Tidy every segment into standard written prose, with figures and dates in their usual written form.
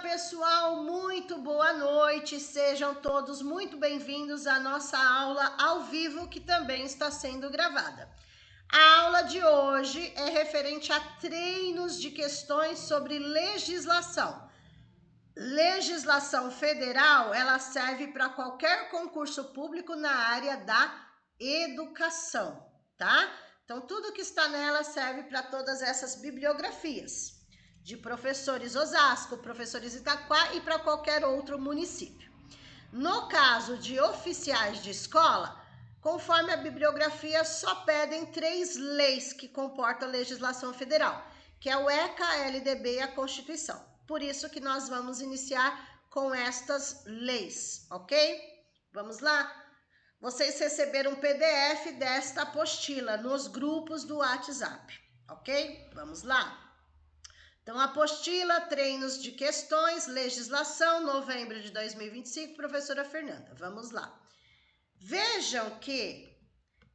pessoal, muito boa noite, sejam todos muito bem-vindos à nossa aula ao vivo, que também está sendo gravada. A aula de hoje é referente a treinos de questões sobre legislação. Legislação federal, ela serve para qualquer concurso público na área da educação, tá? Então, tudo que está nela serve para todas essas bibliografias de professores Osasco, professores Itaquá e para qualquer outro município. No caso de oficiais de escola, conforme a bibliografia, só pedem 3 leis que comportam a legislação federal, que é o ECA, a LDB e a Constituição. Por isso que nós vamos iniciar com estas leis, ok? Vamos lá? Vocês receberam um PDF desta apostila nos grupos do WhatsApp, ok? Vamos lá? Então, apostila, treinos de questões, legislação, novembro de 2025, professora Fernanda. Vamos lá. Vejam que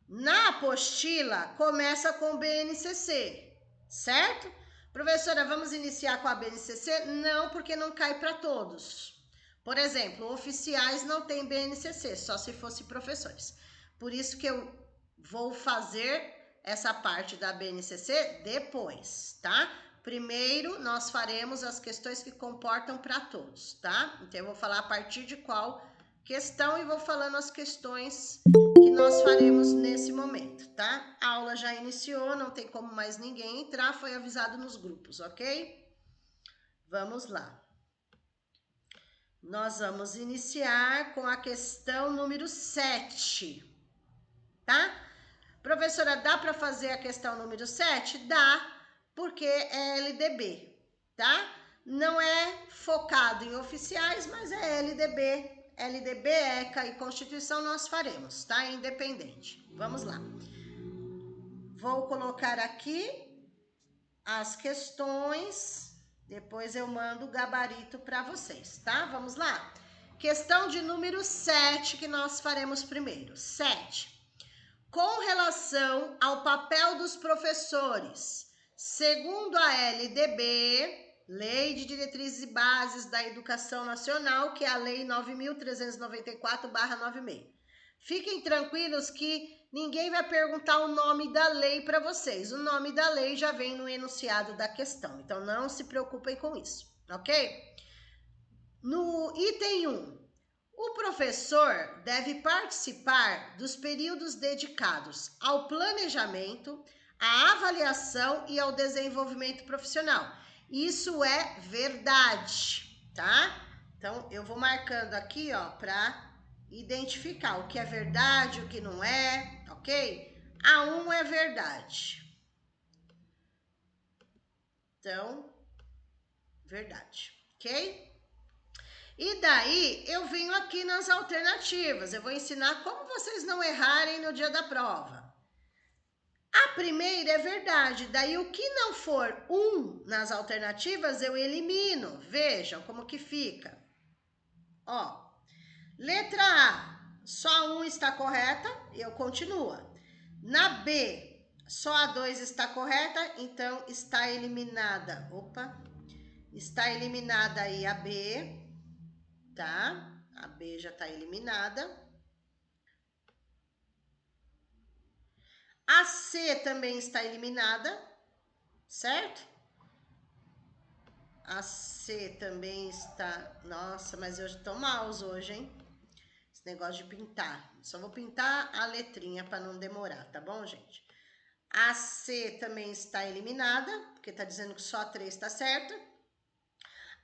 na apostila começa com BNCC, certo? Professora, vamos iniciar com a BNCC? Não, porque não cai para todos. Por exemplo, oficiais não tem BNCC, só se fosse professores. Por isso que eu vou fazer essa parte da BNCC depois, tá? Primeiro, nós faremos as questões que comportam para todos, tá? Então, eu vou falar a partir de qual questão e vou falando as questões que nós faremos nesse momento, tá? A aula já iniciou, não tem como mais ninguém entrar, foi avisado nos grupos, ok? Vamos lá. Nós vamos iniciar com a questão número 7, tá? Professora, dá para fazer a questão número 7? Dá, porque é LDB, tá? Não é focado em oficiais, mas é LDB. LDB, ECA e Constituição nós faremos, tá? Independente. Vamos lá. Vou colocar aqui as questões, depois eu mando o gabarito para vocês, tá? Vamos lá? Questão de número 7 que nós faremos primeiro. 7. Com relação ao papel dos professores, segundo a LDB, Lei de Diretrizes e Bases da Educação Nacional, que é a Lei 9.394/96. Fiquem tranquilos que ninguém vai perguntar o nome da lei para vocês. O nome da lei já vem no enunciado da questão, então não se preocupem com isso, ok? No item 1. O professor deve participar dos períodos dedicados ao planejamento, à avaliação e ao desenvolvimento profissional. Isso é verdade, tá? Então, eu vou marcando aqui, ó, para identificar o que é verdade, o que não é, ok? A 1 é verdade. Então, verdade, ok? E daí, eu venho aqui nas alternativas. Eu vou ensinar como vocês não errarem no dia da prova. A primeira é verdade. Daí, o que não for 1 nas alternativas, eu elimino. Vejam como que fica. Ó, letra A, só 1 está correta, eu continuo. Na B, só a 2 está correta, então está eliminada. Opa, está eliminada aí a B. Tá? A B já está eliminada. A C também está eliminada, certo? A C também está... Nossa, mas eu estou maus hoje, hein? Esse negócio de pintar. Só vou pintar a letrinha para não demorar, tá bom, gente? A C também está eliminada, porque está dizendo que só a 3 está certa.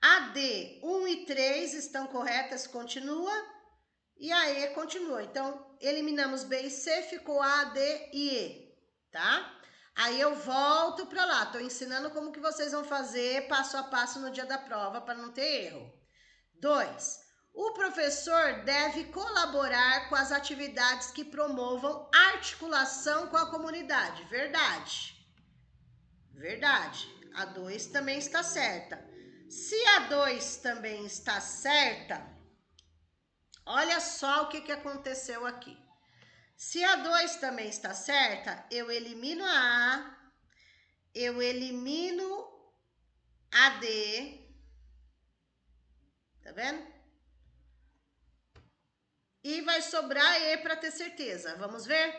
A D, 1 e 3 estão corretas, continua. E a E continua. Então, eliminamos B e C, ficou A, D e E, tá? Aí eu volto para lá. Tô ensinando como que vocês vão fazer passo a passo no dia da prova para não ter erro. 2. O professor deve colaborar com as atividades que promovam articulação com a comunidade. Verdade. Verdade. A 2 também está certa. Se a 2 também está certa, olha só o que aconteceu aqui. Se a 2 também está certa, eu elimino a A, eu elimino a D vendo? E vai sobrar E para ter certeza. Vamos ver?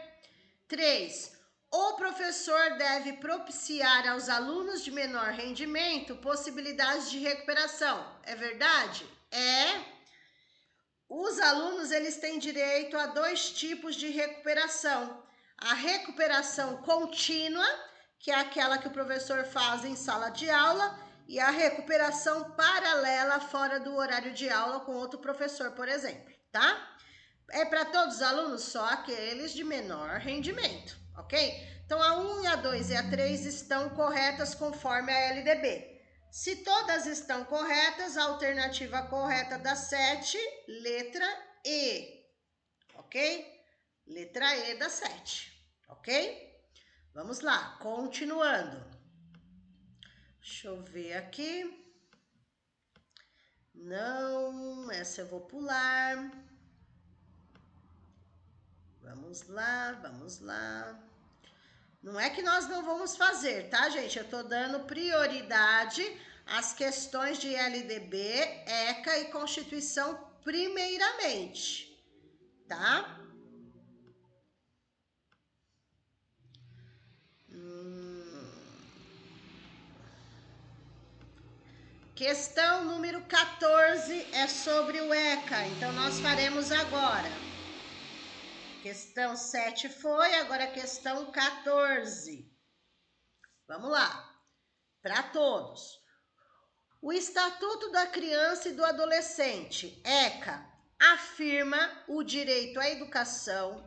3. O professor deve propiciar aos alunos de menor rendimento possibilidades de recuperação. É verdade? É. Os alunos, eles têm direito a 2 tipos de recuperação. A recuperação contínua, que é aquela que o professor faz em sala de aula, e a recuperação paralela fora do horário de aula com outro professor, por exemplo, tá? É para todos os alunos, só aqueles de menor rendimento, ok? Então, a 1, a 2 e a 3 estão corretas conforme a LDB. Se todas estão corretas, a alternativa correta da 7, letra E, ok? Letra E da 7, ok? Vamos lá, continuando. Deixa eu ver aqui. Não, essa eu vou pular. Vamos lá, vamos lá. Não é que nós não vamos fazer, tá, gente? Eu tô dando prioridade às questões de LDB, ECA e Constituição primeiramente, tá? Questão número 14 é sobre o ECA, então nós faremos agora. Questão 7 foi, agora a questão 14. Vamos lá, para todos. O Estatuto da Criança e do Adolescente, ECA, afirma o direito à educação,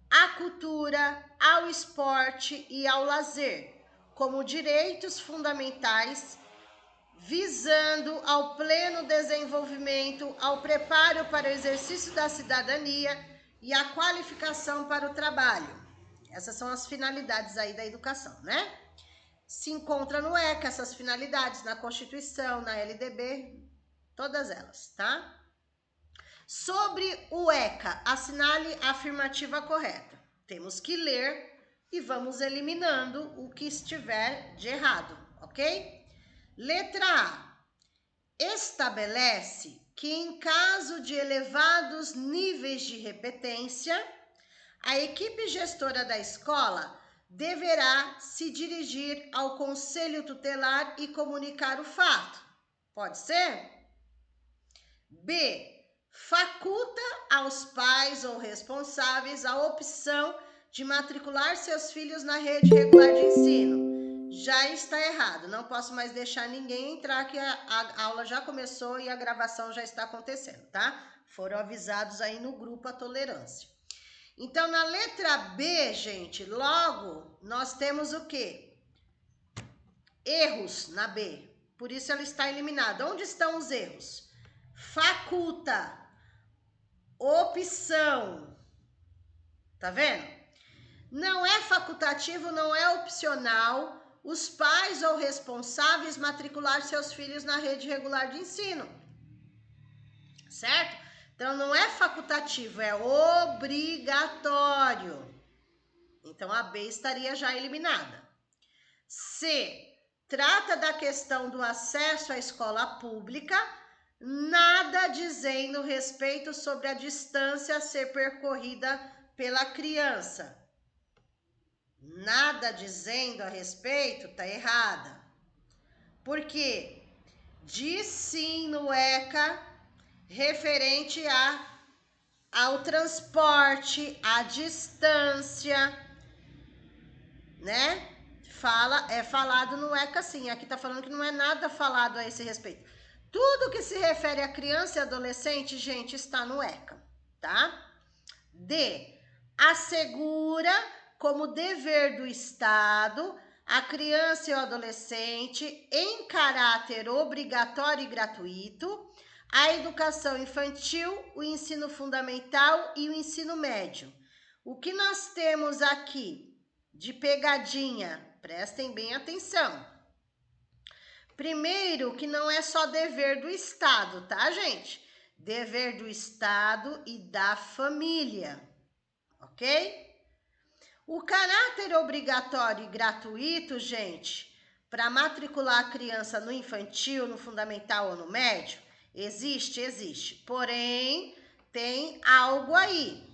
à cultura, ao esporte e ao lazer, como direitos fundamentais, visando ao pleno desenvolvimento, ao preparo para o exercício da cidadania e à qualificação para o trabalho. Essas são as finalidades aí da educação, né? Se encontra no ECA essas finalidades, na Constituição, na LDB, todas elas, tá? Sobre o ECA, assinale a afirmativa correta. Temos que ler e vamos eliminando o que estiver de errado, ok? Letra A. Estabelece que em caso de elevados níveis de repetência, a equipe gestora da escola deverá se dirigir ao conselho tutelar e comunicar o fato. Pode ser? B. Faculta aos pais ou responsáveis a opção de matricular seus filhos na rede regular de ensino. Já está errado, não posso mais deixar ninguém entrar, que a aula já começou e a gravação já está acontecendo, tá? Foram avisados aí no grupo a tolerância. Então, na letra B, gente, logo nós temos o quê? Erros na B. Por isso ela está eliminada. Onde estão os erros? Faculta. Opção. Tá vendo? Não é facultativo, não é opcional os pais ou responsáveis matricular seus filhos na rede regular de ensino. Certo? Então, não é facultativo, é obrigatório. Então, a B estaria já eliminada. C. Trata da questão do acesso à escola pública, nada dizendo respeito sobre a distância a ser percorrida pela criança. Nada dizendo a respeito, tá errada. Por quê? Diz sim no ECA referente ao transporte, à distância, né? É falado no ECA sim. Aqui tá falando que não é nada falado a esse respeito. Tudo que se refere a criança e adolescente, gente, está no ECA, tá? D. Assegura como dever do Estado a criança e o adolescente em caráter obrigatório e gratuito a educação infantil, o ensino fundamental e o ensino médio. O que nós temos aqui de pegadinha? Prestem bem atenção. Primeiro, que não é só dever do Estado, tá, gente? Dever do Estado e da família, ok? O caráter obrigatório e gratuito, gente, para matricular a criança no infantil, no fundamental ou no médio, Existe, existe. Porém, tem algo aí.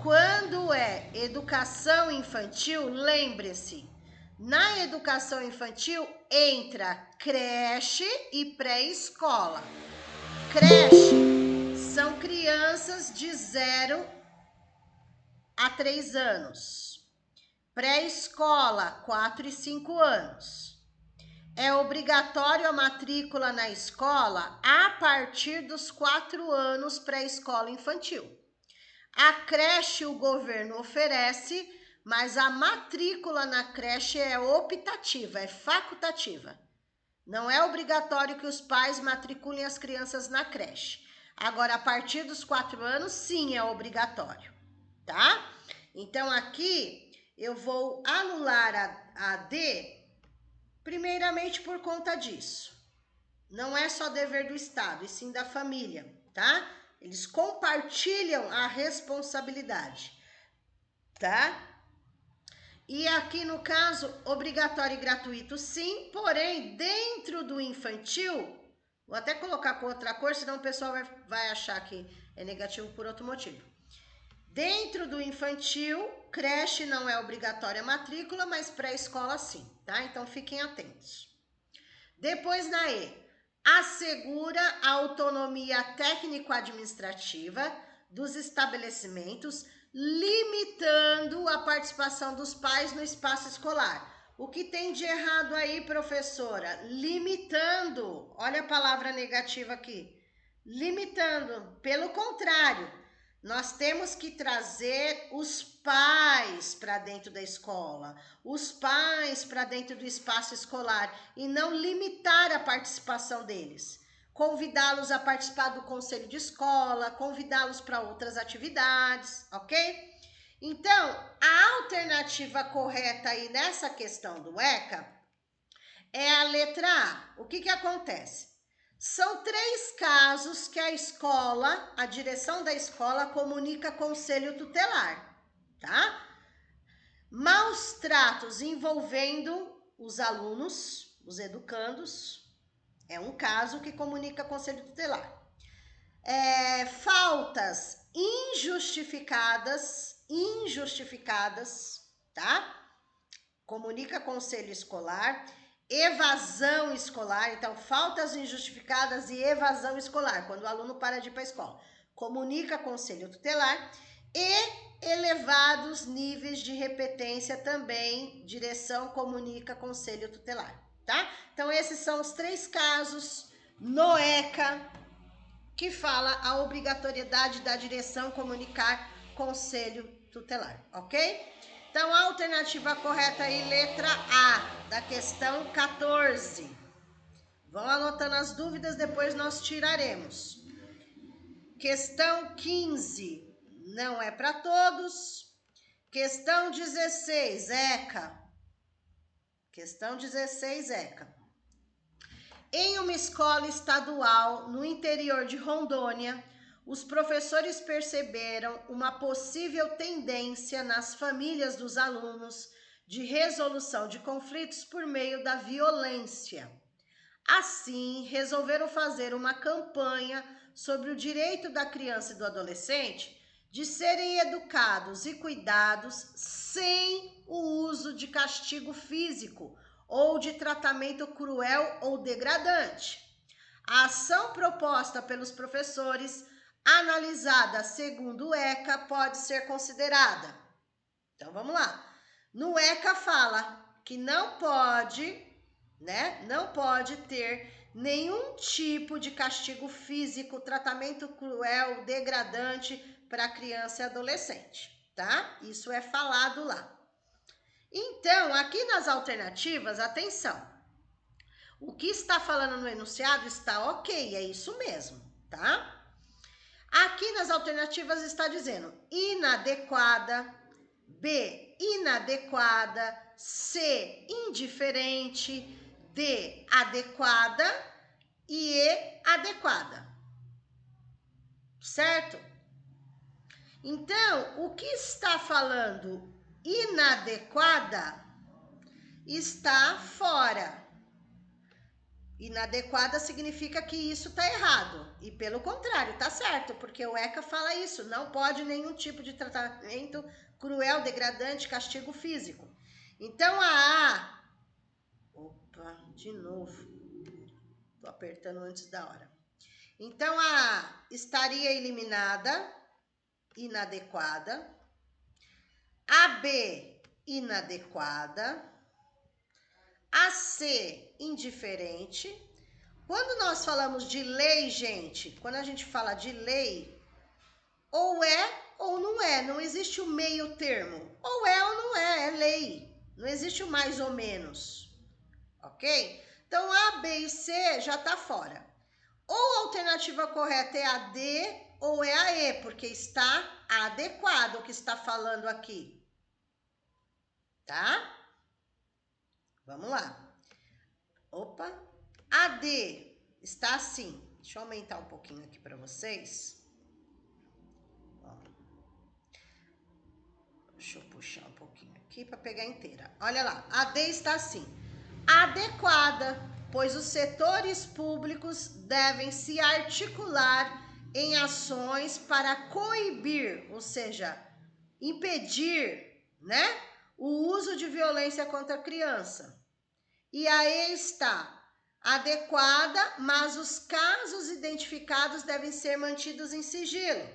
Quando é educação infantil, lembre-se, na educação infantil entra creche e pré-escola. Creche são crianças de 0 a 3 anos. Pré-escola, 4 e 5 anos. É obrigatório a matrícula na escola a partir dos 4 anos pré-escola infantil. A creche o governo oferece, mas a matrícula na creche é optativa, é facultativa. Não é obrigatório que os pais matriculem as crianças na creche. Agora, a partir dos 4 anos, sim, é obrigatório, tá? Então, aqui eu vou anular a D, primeiramente por conta disso. Não é só dever do Estado, e sim da família, tá? Eles compartilham a responsabilidade, tá? E aqui no caso, obrigatório e gratuito sim, porém dentro do infantil, vou até colocar com outra cor, senão o pessoal vai achar que é negativo por outro motivo. Dentro do infantil, creche não é obrigatória a matrícula, mas pré-escola sim, tá? Então fiquem atentos. Depois na E, assegura a autonomia técnico-administrativa dos estabelecimentos, limitando a participação dos pais no espaço escolar. O que tem de errado aí, professora? Limitando, olha a palavra negativa aqui. Limitando, pelo contrário, nós temos que trazer os pais para dentro da escola, os pais para dentro do espaço escolar e não limitar a participação deles. Convidá-los a participar do conselho de escola, convidá-los para outras atividades, ok? Então, a alternativa correta aí nessa questão do ECA é a letra A. O que acontece? São 3 casos que a escola, a direção da escola, comunica conselho tutelar, tá? Maus tratos envolvendo os alunos, os educandos, é um caso que comunica conselho tutelar. Faltas injustificadas, tá? Comunica conselho escolar. Evasão escolar, então faltas injustificadas e evasão escolar, quando o aluno para de ir para a escola. Comunica conselho tutelar e elevados níveis de repetência também, direção comunica conselho tutelar, tá? Então esses são os 3 casos no ECA que fala a obrigatoriedade da direção comunicar conselho tutelar, ok? Então, a alternativa correta aí, letra A, da questão 14. Vão anotando as dúvidas, depois nós tiraremos. Questão 15, não é para todos. Questão 16, ECA. Questão 16, ECA. Em uma escola estadual no interior de Rondônia, os professores perceberam uma possível tendência nas famílias dos alunos de resolução de conflitos por meio da violência. Assim, resolveram fazer uma campanha sobre o direito da criança e do adolescente de serem educados e cuidados sem o uso de castigo físico ou de tratamento cruel ou degradante. A ação proposta pelos professores, analisada segundo o ECA, pode ser considerada. Então, vamos lá. No ECA fala que não pode ter nenhum tipo de castigo físico, tratamento cruel, degradante para criança e adolescente, tá? Isso é falado lá. Então, aqui nas alternativas, atenção. O que está falando no enunciado está ok, é isso mesmo, tá? Aqui nas alternativas está dizendo inadequada, B, inadequada, C, indiferente, D, adequada e E, adequada. Certo? Então, o que está falando inadequada está fora. Inadequada significa que isso está errado. E pelo contrário, está certo, porque o ECA fala isso. Não pode nenhum tipo de tratamento cruel, degradante, castigo físico. Então a A... Opa, de novo. Estou apertando antes da hora. Então a A estaria eliminada, inadequada. A B, inadequada. A C, indiferente. Quando nós falamos de lei, gente, quando a gente fala de lei, ou é ou não é, não existe o meio termo. Ou é ou não é lei. Não existe o mais ou menos, ok? Então, A, B e C já está fora. Ou a alternativa correta é a D ou é a E, porque está adequado o que está falando aqui. Tá? Vamos lá. Opa. A D está assim. Deixa eu aumentar um pouquinho aqui para vocês. Ó. Deixa eu puxar um pouquinho aqui para pegar inteira. Olha lá. A D está assim. Adequada, pois os setores públicos devem se articular em ações para coibir, ou seja, impedir, né, o uso de violência contra a criança. E aí está adequada, mas os casos identificados devem ser mantidos em sigilo.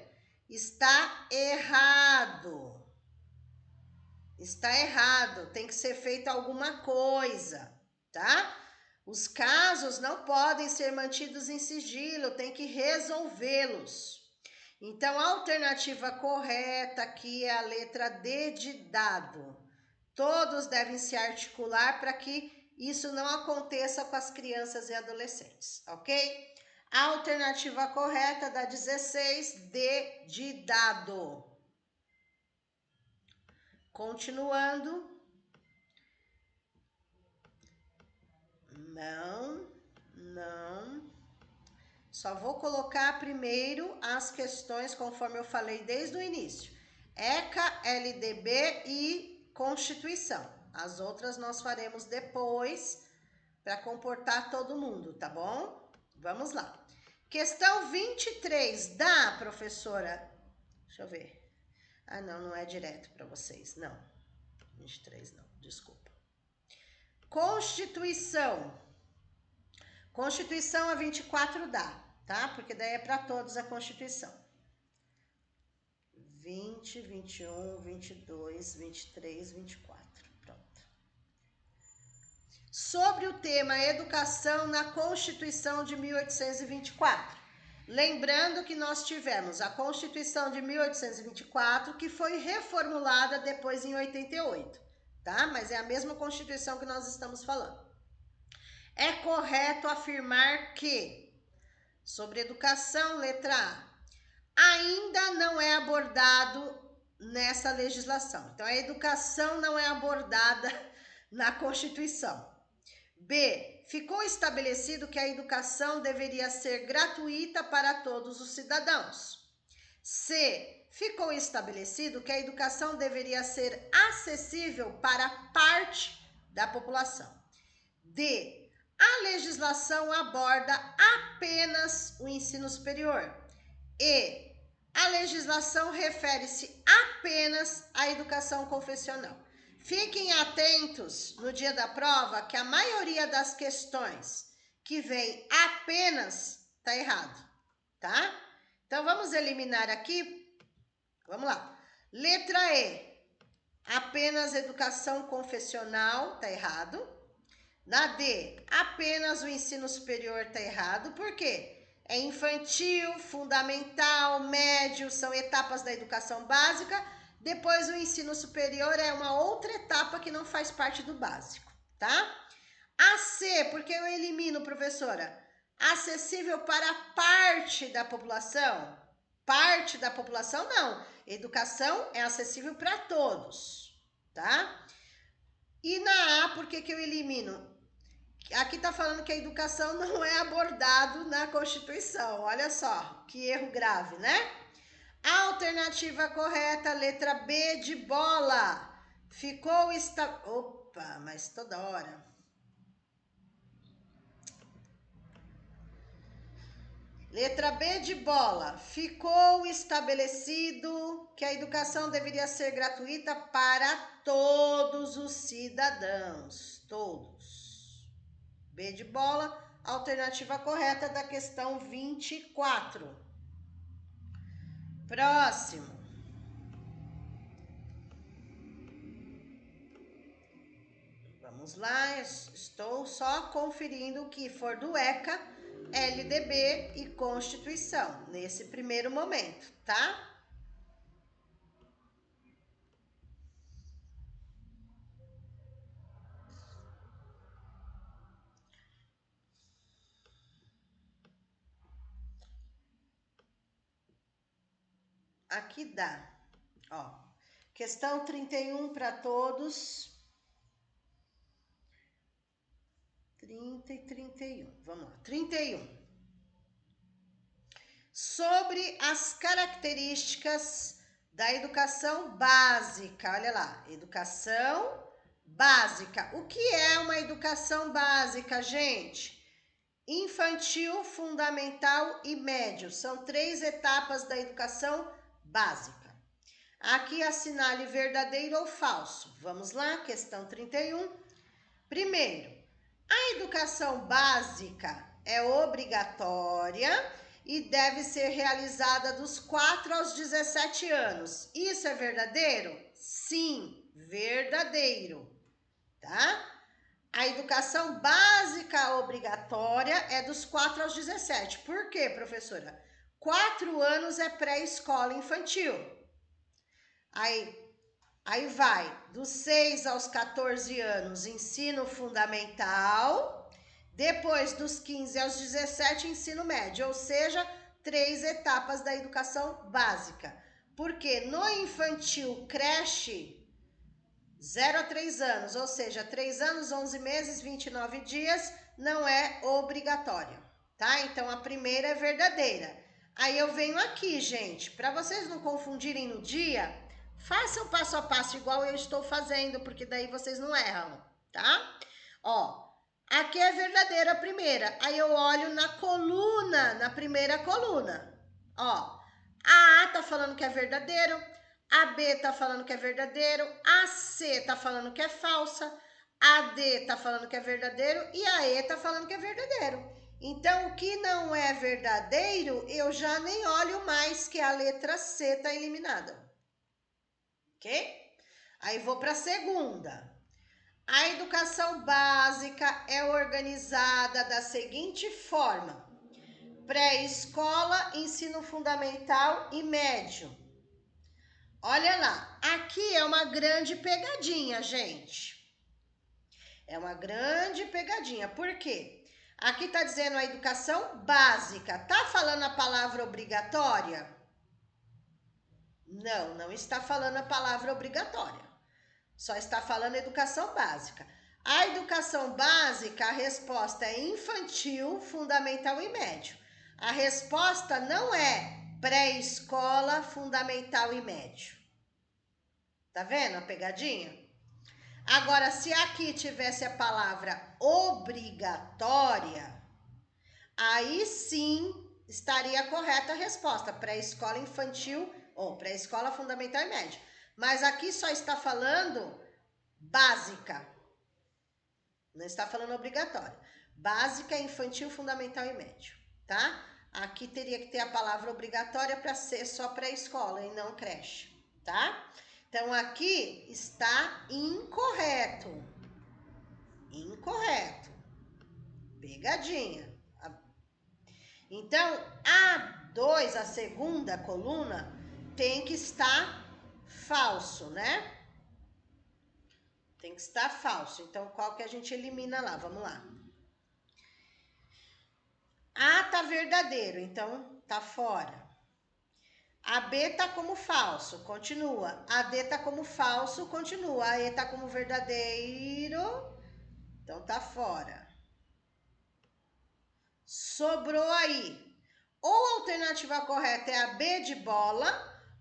Está errado. Está errado, tem que ser feita alguma coisa, tá? Os casos não podem ser mantidos em sigilo, tem que resolvê-los. Então, a alternativa correta aqui é a letra D de dado. Todos devem se articular para que isso não aconteça com as crianças e adolescentes, ok? A alternativa correta da 16, D de dado. Continuando. Não. Só vou colocar primeiro as questões conforme eu falei desde o início. ECA, LDB e Constituição. As outras nós faremos depois para comportar todo mundo, tá bom? Vamos lá. Questão 23 da professora... Deixa eu ver. Ah, não é direto para vocês. Não. 23 não, desculpa. Constituição. Constituição a 24 dá, tá? Porque daí é para todos a Constituição. 20, 21, 22, 23, 24. Pronto. Sobre o tema educação na Constituição de 1824. Lembrando que nós tivemos a Constituição de 1824, que foi reformulada depois em 88, tá? Mas é a mesma Constituição que nós estamos falando. É correto afirmar que, sobre educação, letra A, ainda não é abordado nessa legislação. Então, a educação não é abordada na Constituição. B, ficou estabelecido que a educação deveria ser gratuita para todos os cidadãos. C, ficou estabelecido que a educação deveria ser acessível para parte da população. D, a legislação aborda apenas o ensino superior. E, a legislação refere-se apenas à educação confessional. Fiquem atentos no dia da prova que a maioria das questões que vem apenas está errado, tá? Então, vamos eliminar aqui. Vamos lá. Letra E, apenas educação confessional, está errado. Na D, apenas o ensino superior está errado. Por quê? É infantil, fundamental, médio, são etapas da educação básica. Depois o ensino superior é uma outra etapa que não faz parte do básico, tá? A C, porque eu elimino, professora? Acessível para parte da população? Parte da população, não. Educação é acessível para todos, tá? E na A, por que eu elimino? Aqui está falando que a educação não é abordado na Constituição. Olha só, que erro grave, né? A alternativa correta, letra B de bola. Ficou... Opa, mas toda hora. Letra B de bola. Ficou estabelecido que a educação deveria ser gratuita para todos os cidadãos. Todos. B de bola, alternativa correta da questão 24. Próximo. Vamos lá, estou só conferindo o que for do ECA, LDB e Constituição, nesse primeiro momento, tá? Aqui dá, ó, questão 31 para todos. 30 e 31, vamos lá, 31. Sobre as características da educação básica, olha lá, educação básica. O que é uma educação básica, gente? Infantil, fundamental e médio. São 3 etapas da educação básica. Aqui assinale verdadeiro ou falso. Vamos lá, questão 31. Primeiro, a educação básica é obrigatória e deve ser realizada dos 4 aos 17 anos. Isso é verdadeiro? Sim, verdadeiro, tá? A educação básica obrigatória é dos 4 aos 17. Por quê, professora? 4 anos é pré-escola infantil. Aí vai dos 6 aos 14 anos, ensino fundamental. Depois dos 15 aos 17, ensino médio. Ou seja, 3 etapas da educação básica. Porque no infantil, creche, 0 a 3 anos, ou seja, 3 anos, 11 meses, 29 dias, não é obrigatória, tá? Então, a primeira é verdadeira. Aí eu venho aqui, gente, para vocês não confundirem no dia, façam passo a passo igual eu estou fazendo, porque daí vocês não erram, tá? Ó, aqui é verdadeira a primeira, aí eu olho na coluna, na primeira coluna, ó, a A tá falando que é verdadeiro, a B tá falando que é verdadeiro, a C tá falando que é falsa, a D tá falando que é verdadeiro e a E tá falando que é verdadeiro. Então, o que não é verdadeiro, eu já nem olho mais, que a letra C tá eliminada. Ok? Aí vou para a segunda. A educação básica é organizada da seguinte forma: pré-escola, ensino fundamental e médio. Olha lá, aqui é uma grande pegadinha, gente. É uma grande pegadinha. Por quê? Aqui tá dizendo a educação básica. Tá falando a palavra obrigatória? Não, não está falando a palavra obrigatória. Só está falando educação básica. A educação básica, a resposta é infantil, fundamental e médio. A resposta não é pré-escola, fundamental e médio. Tá vendo a pegadinha? Agora, se aqui tivesse a palavra obrigatória, aí sim estaria correta a resposta, pré-escola infantil ou pré-escola fundamental e médio. Mas aqui só está falando básica, não está falando obrigatória. Básica, infantil, fundamental e médio, tá? Aqui teria que ter a palavra obrigatória para ser só pré-escola e não creche, tá? Então, aqui está incorreto. Incorreto. Pegadinha. Então, A2, a segunda coluna, tem que estar falso, né? Tem que estar falso. Então, qual que a gente elimina lá? Vamos lá. A tá verdadeiro, então tá fora. A B tá como falso, continua. A D tá como falso, continua. A E tá como verdadeiro, então tá fora. Sobrou aí. Ou a alternativa correta é a B de bola,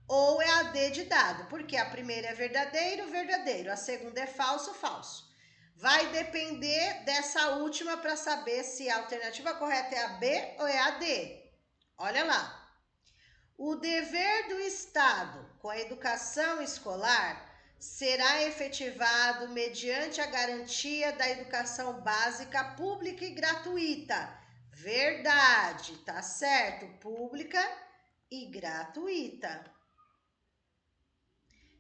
ou é a D de dado. Porque a primeira é verdadeiro, verdadeiro. A segunda é falso, falso. Vai depender dessa última para saber se a alternativa correta é a B ou é a D. Olha lá. O dever do Estado com a educação escolar será efetivado mediante a garantia da educação básica pública e gratuita. Verdade, tá certo? Pública e gratuita.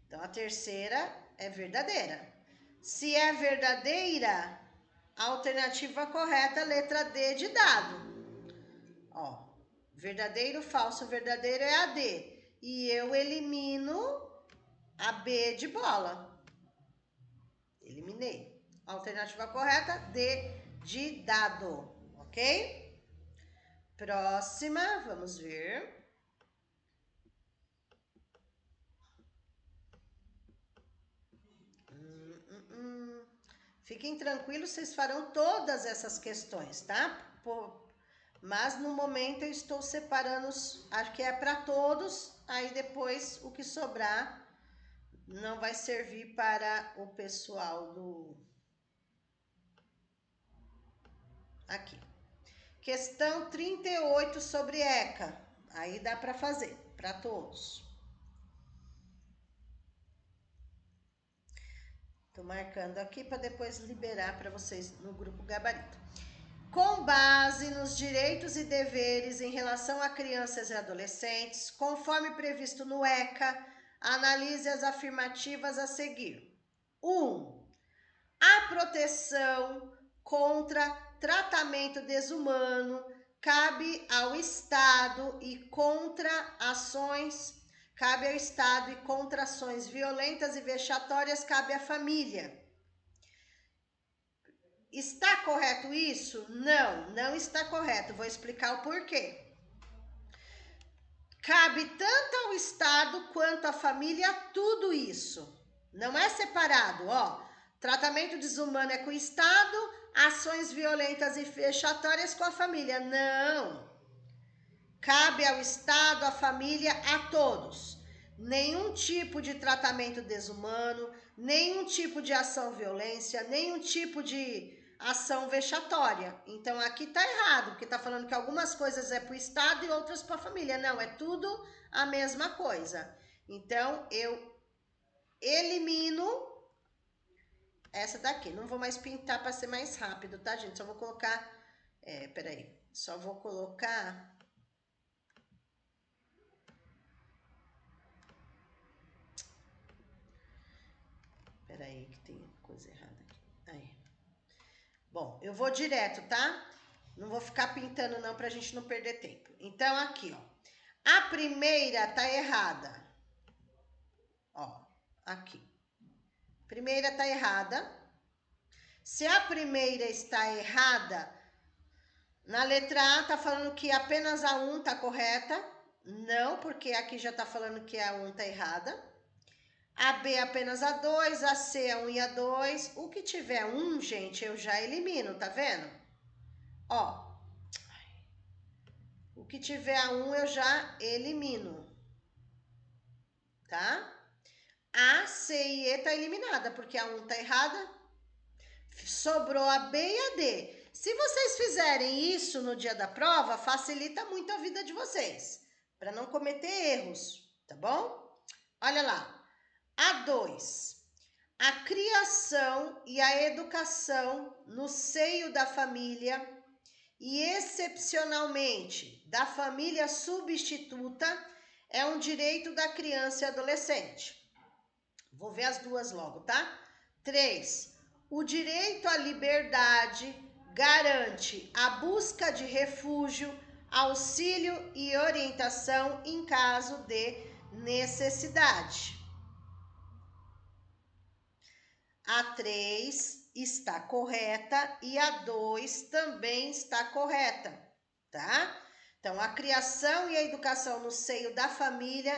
Então, a terceira é verdadeira. Se é verdadeira, a alternativa correta, letra D de dado. Ó, verdadeiro, falso, verdadeiro é a D. E eu elimino a B de bola. Eliminei. Alternativa correta, D de dado. Ok? Próxima, vamos ver. Fiquem tranquilos, vocês farão todas essas questões, tá? Mas no momento eu estou separando, acho que é para todos, aí depois o que sobrar não vai servir para o pessoal do... Aqui. Questão 38 sobre ECA. Aí dá para fazer, para todos. Estou marcando aqui para depois liberar para vocês no grupo Gabarito. Com base nos direitos e deveres em relação a crianças e adolescentes, conforme previsto no ECA, analise as afirmativas a seguir. 1. A proteção contra tratamento desumano cabe ao Estado e contra ações violentas e vexatórias cabe à família. Está correto isso? Não, não está correto. Vou explicar o porquê. Cabe tanto ao Estado quanto à família tudo isso. Não é separado, ó. Tratamento desumano é com o Estado, ações violentas e vexatórias com a família. Não. Cabe ao Estado, à família, a todos. Nenhum tipo de tratamento desumano, nenhum tipo de ação violência, nenhum tipo de ação vexatória. Então aqui tá errado, porque tá falando que algumas coisas é para o Estado e outras para a família. Não, é tudo a mesma coisa. Então eu elimino essa daqui. Não vou mais pintar para ser mais rápido, tá, gente? Só vou colocar... peraí. Só vou colocar... Peraí, que tem coisa errada aqui. Aí. Bom, eu vou direto, tá? Não vou ficar pintando não pra gente não perder tempo. Então, aqui, ó. A primeira tá errada. Ó, aqui. Primeira tá errada. Se a primeira está errada, na letra A tá falando que apenas a 1 tá correta. Não, porque aqui já tá falando que a 1 tá errada. A B apenas a 2, a C a 1 e a 2. O que tiver 1, gente, eu já elimino, tá vendo? Ó. O que tiver a 1 eu já elimino. Tá? A, C e E tá eliminada, porque a 1 tá errada. Sobrou a B e a D. Se vocês fizerem isso no dia da prova, facilita muito a vida de vocês, para não cometer erros, tá bom? Olha lá. A 2. A criação e a educação no seio da família e, excepcionalmente, da família substituta é um direito da criança e adolescente. Vou ver as duas logo, tá? 3. O direito à liberdade garante a busca de refúgio, auxílio e orientação em caso de necessidade. A 3 está correta e a 2 também está correta, tá? Então, a criação e a educação no seio da família,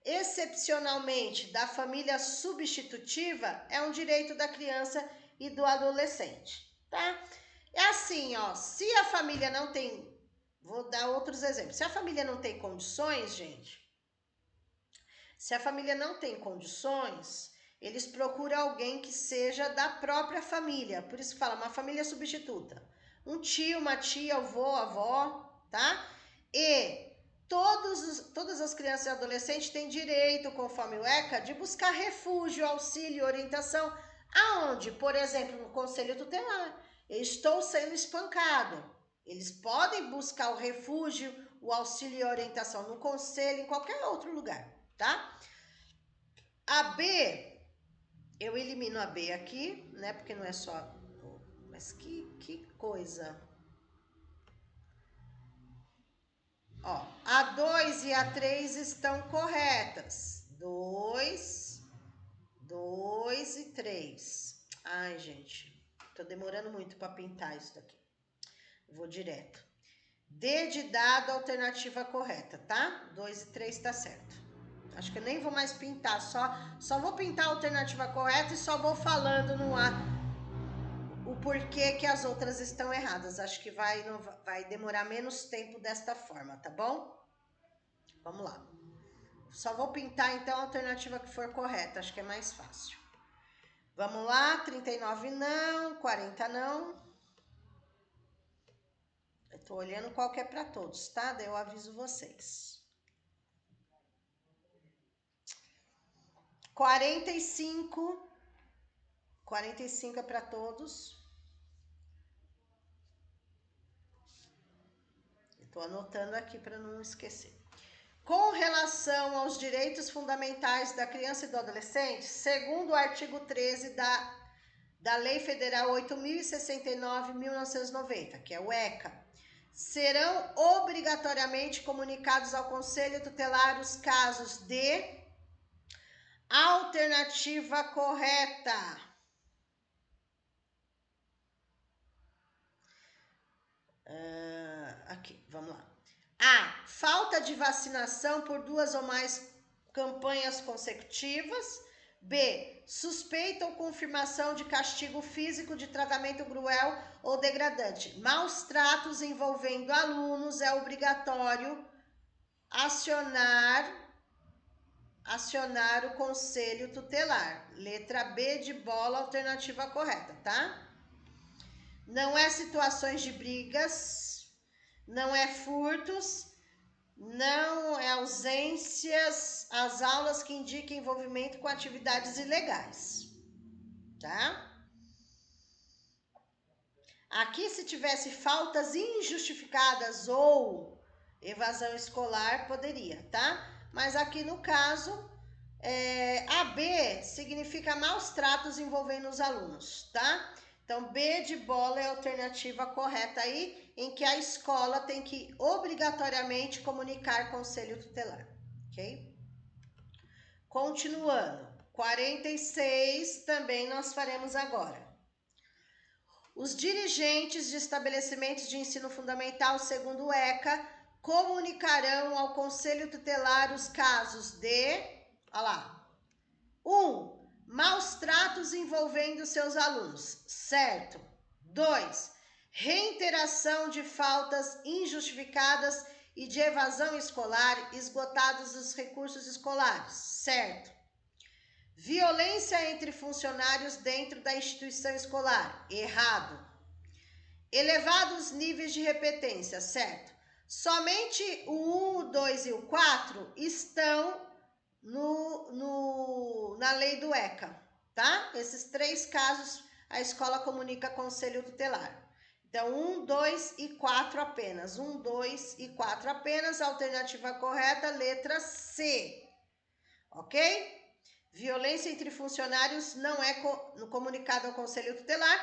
excepcionalmente da família substitutiva, é um direito da criança e do adolescente, tá? É assim, ó, se a família não tem... Vou dar outros exemplos. Se a família não tem condições, gente, se a família não tem condições, eles procuram alguém que seja da própria família. Por isso que fala uma família substituta. Um tio, uma tia, avô, avó, tá? E todas as crianças e adolescentes têm direito, conforme o ECA, de buscar refúgio, auxílio e orientação. Aonde? Por exemplo, no conselho tutelar. Eu estou sendo espancado. Eles podem buscar o refúgio, o auxílio e a orientação no conselho, em qualquer outro lugar, tá? A B, eu elimino a B aqui, né? Porque não é só... Mas que coisa... Ó, a 2 e a 3 estão corretas. 2 e 3. Ai, gente, tô demorando muito para pintar isso daqui. Vou direto. D de dado, alternativa correta, tá? 2 e 3 tá certo. Acho que eu nem vou mais pintar, só vou pintar a alternativa correta e só vou falando no ar o porquê que as outras estão erradas. Acho que vai demorar menos tempo desta forma, tá bom? Vamos lá. Só vou pintar, então, a alternativa que for correta. Acho que é mais fácil. Vamos lá. 39 não. 40 não. Eu tô olhando qual que é para todos, tá? Daí eu aviso vocês. 45. 45 é para todos. Estou anotando aqui para não esquecer. Com relação aos direitos fundamentais da criança e do adolescente, segundo o artigo 13 da Lei Federal 8.069/1990, que é o ECA, serão obrigatoriamente comunicados ao Conselho Tutelar os casos de alternativa correta. Aqui, vamos lá. A. Falta de vacinação por 2 ou mais campanhas consecutivas. B. Suspeita ou confirmação de castigo físico, de tratamento cruel ou degradante. Maus tratos envolvendo alunos, é obrigatório acionar o conselho tutelar. Letra B de bola, alternativa correta, tá? Não é situações de brigas, não é furtos, não é ausências, as aulas que indicam envolvimento com atividades ilegais, tá? Aqui, se tivesse faltas injustificadas ou evasão escolar, poderia, tá? Mas aqui no caso, a B significa maus tratos envolvendo os alunos, tá? Então, B de bola é a alternativa correta aí, em que a escola tem que obrigatoriamente comunicar conselho tutelar, ok? Continuando, 46 também nós faremos agora. Os dirigentes de estabelecimentos de ensino fundamental, segundo o ECA, comunicarão ao conselho tutelar os casos de, olha lá, 1. Maus tratos envolvendo seus alunos, certo. 2. Reiteração de faltas injustificadas e de evasão escolar, esgotados os recursos escolares, certo. Violência entre funcionários dentro da instituição escolar, errado. Elevados níveis de repetência, certo. Somente o 1, o 2 e o 4 estão na lei do ECA, tá? Esses 3 casos a escola comunica conselho tutelar. Então, 1, 2 e 4 apenas. 1, 2 e 4 apenas. Alternativa correta, letra C. Ok? Violência entre funcionários não é comunicado ao conselho tutelar,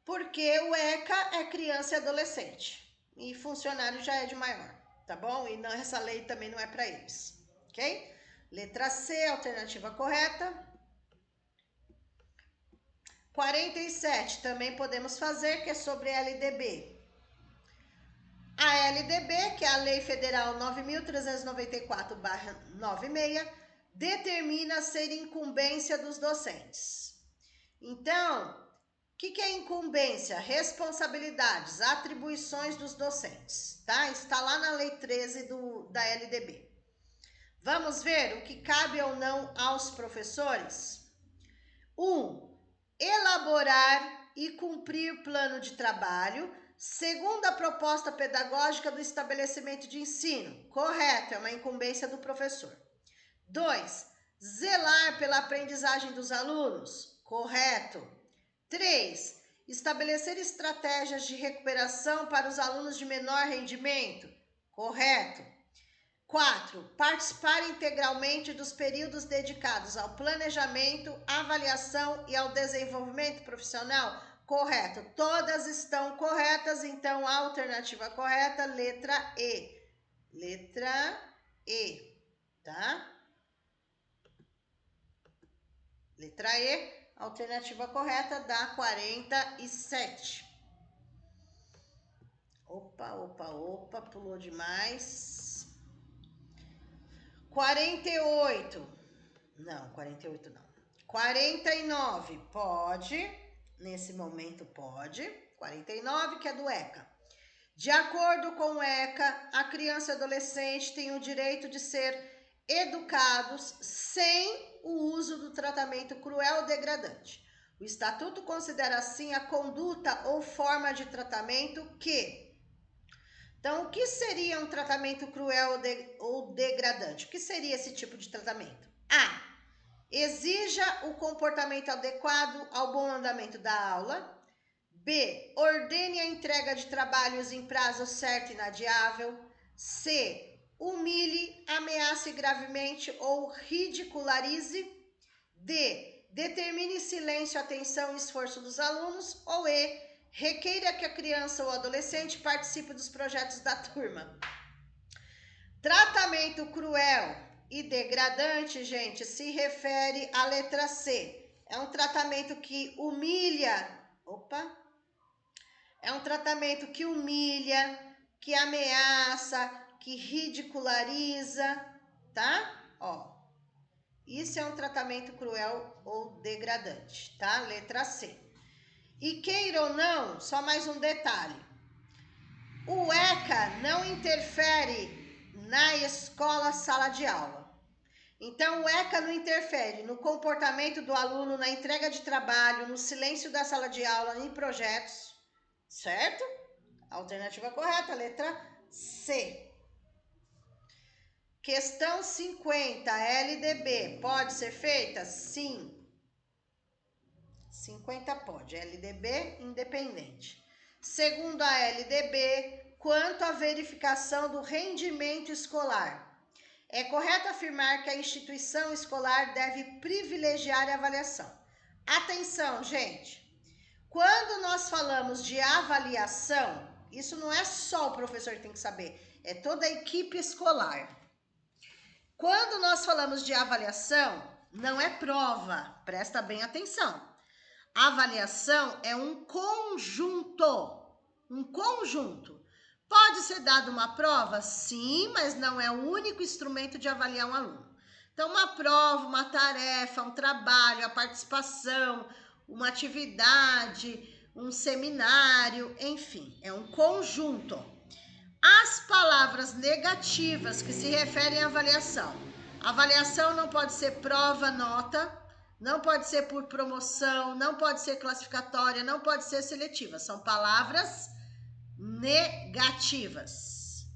porque o ECA é criança e adolescente. E funcionário já é de maior, tá bom? E não, essa lei também não é para eles, ok? Letra C, alternativa correta. 47 também podemos fazer, que é sobre LDB. A LDB, que é a Lei Federal 9.394/96, determina ser incumbência dos docentes. Então, o que é incumbência? Responsabilidades, atribuições dos docentes, tá? Está lá na Lei 13 da LDB. Vamos ver o que cabe ou não aos professores? 1. Elaborar e cumprir plano de trabalho, segundo a proposta pedagógica do estabelecimento de ensino. Correto, é uma incumbência do professor. 2. Zelar pela aprendizagem dos alunos. Correto. 3. Estabelecer estratégias de recuperação para os alunos de menor rendimento. Correto. 4. Participar integralmente dos períodos dedicados ao planejamento, avaliação e ao desenvolvimento profissional. Correto. Todas estão corretas, então a alternativa correta, letra E. Letra E, tá? Letra E, alternativa correta, dá 47. Opa, pulou demais. 48. Não, 48 não. 49, pode. Nesse momento pode. 49, que é do ECA. De acordo com o ECA, a criança e adolescente tem o direito de ser educados sem o uso do tratamento cruel ou degradante. O Estatuto considera assim a conduta ou forma de tratamento que... Então, o que seria um tratamento cruel ou degradante? O que seria esse tipo de tratamento? A. Exija o comportamento adequado ao bom andamento da aula. B. Ordene a entrega de trabalhos em prazo certo e inadiável. C. Humilhe, ameace gravemente ou ridicularize. D. Determine silêncio, atenção e esforço dos alunos. Ou E. Requeira que a criança ou adolescente participe dos projetos da turma. Tratamento cruel e degradante, gente, se refere à letra C. É um tratamento que humilha. É um tratamento que humilha, que ameaça, que ridiculariza, tá? Isso é um tratamento cruel ou degradante, tá? Letra C. E queira ou não, só mais um detalhe. O ECA não interfere na escola, sala de aula. Então, o ECA não interfere no comportamento do aluno, na entrega de trabalho, no silêncio da sala de aula, em projetos, certo? Alternativa correta, letra C. Questão 50, LDB, pode ser feita? Sim. 50 pode, LDB independente. Segundo a LDB, quanto à verificação do rendimento escolar, é correto afirmar que a instituição escolar deve privilegiar a avaliação. Atenção, gente! Quando nós falamos de avaliação, isso não é só o professor que tem que saber, é toda a equipe escolar. Quando nós falamos de avaliação, não é prova, presta bem atenção. Avaliação é um conjunto. Pode ser dada uma prova? Sim, mas não é o único instrumento de avaliar um aluno. Então, uma prova, uma tarefa, um trabalho, a participação, uma atividade, um seminário, enfim, é um conjunto. As palavras negativas que se referem à avaliação. Avaliação não pode ser prova, nota, não pode ser por promoção, não pode ser classificatória, não pode ser seletiva. São palavras negativas.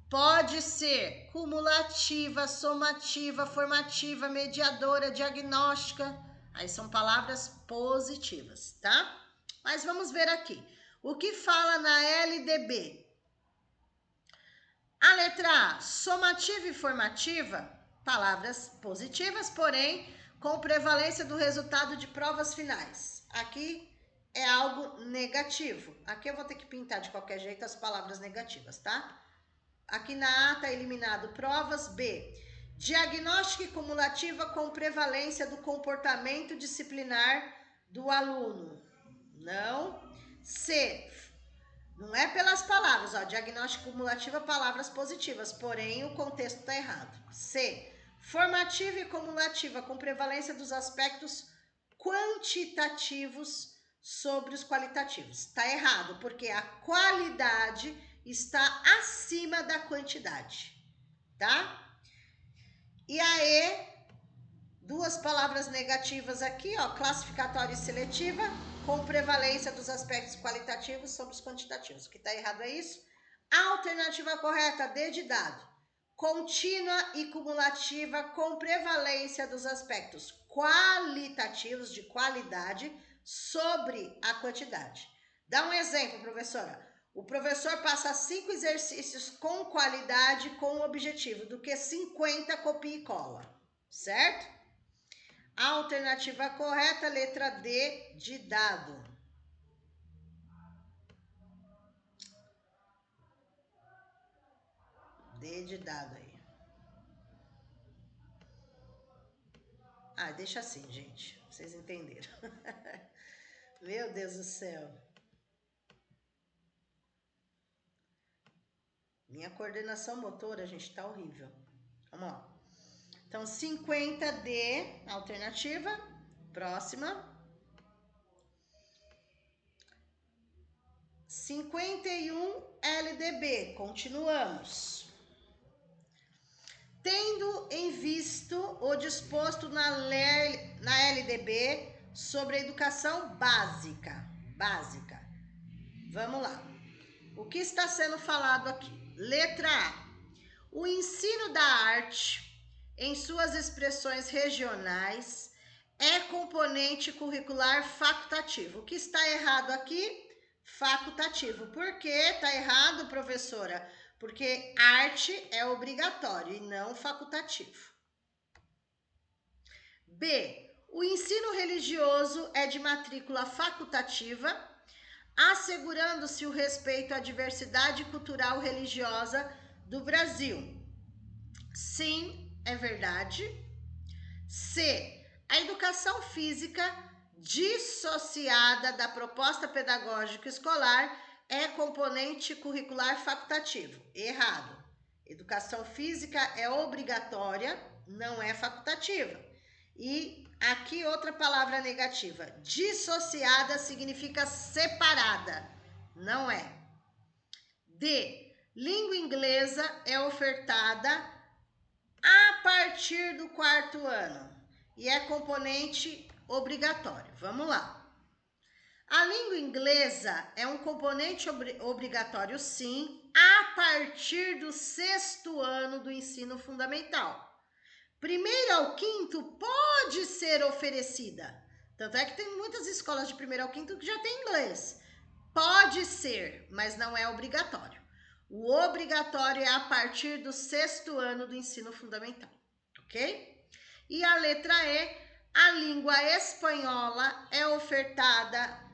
Pode ser cumulativa, somativa, formativa, mediadora, diagnóstica. Aí são palavras positivas, tá? Mas vamos ver aqui. O que fala na LDB? A letra A, somativa e formativa, palavras positivas, porém com prevalência do resultado de provas finais. Aqui é algo negativo. Aqui eu vou ter que pintar de qualquer jeito as palavras negativas, tá? Aqui na A está eliminado provas. B, diagnóstica e cumulativa com prevalência do comportamento disciplinar do aluno. Não. C, não é pelas palavras, diagnóstica cumulativa, palavras positivas, porém o contexto está errado. C, formativa e cumulativa com prevalência dos aspectos quantitativos sobre os qualitativos. Está errado, porque a qualidade está acima da quantidade, tá? E a E duas palavras negativas aqui, ó, classificatória e seletiva, com prevalência dos aspectos qualitativos sobre os quantitativos. O que está errado é isso. A alternativa correta, D de dado. Contínua e cumulativa com prevalência dos aspectos qualitativos, de qualidade, sobre a quantidade. Dá um exemplo, professora. O professor passa 5 exercícios com qualidade com o objetivo do que 50 copia e cola, certo? A alternativa correta, letra D de dado. D de dado aí. Ah, deixa assim, gente. Vocês entenderam. Meu Deus do céu. Minha coordenação motora, gente, tá horrível. Vamos lá. Então, 50D, alternativa. Próxima. 51 LDB. Continuamos. Tendo em visto o disposto na LDB sobre a educação básica. Vamos lá. O que está sendo falado aqui? Letra A. O ensino da arte, em suas expressões regionais, é componente curricular facultativo. O que está errado aqui? Facultativo. Por que está errado, professora? Porque arte é obrigatório e não facultativo. B. O ensino religioso é de matrícula facultativa, assegurando-se o respeito à diversidade cultural religiosa do Brasil. Sim, é verdade. C. A educação física dissociada da proposta pedagógica escolar é componente curricular facultativo. Errado. Educação física é obrigatória, não é facultativa. E aqui outra palavra negativa. Dissociada significa separada. Não é. D. Língua inglesa é ofertada a partir do 4º ano e é componente obrigatório. Vamos lá. A língua inglesa é um componente obrigatório, sim, a partir do 6º ano do ensino fundamental. 1º ao 5º pode ser oferecida. Tanto é que tem muitas escolas de 1º ao 5º que já tem inglês. Pode ser, mas não é obrigatório. O obrigatório é a partir do 6º ano do ensino fundamental, ok? E a letra E, a língua espanhola é ofertada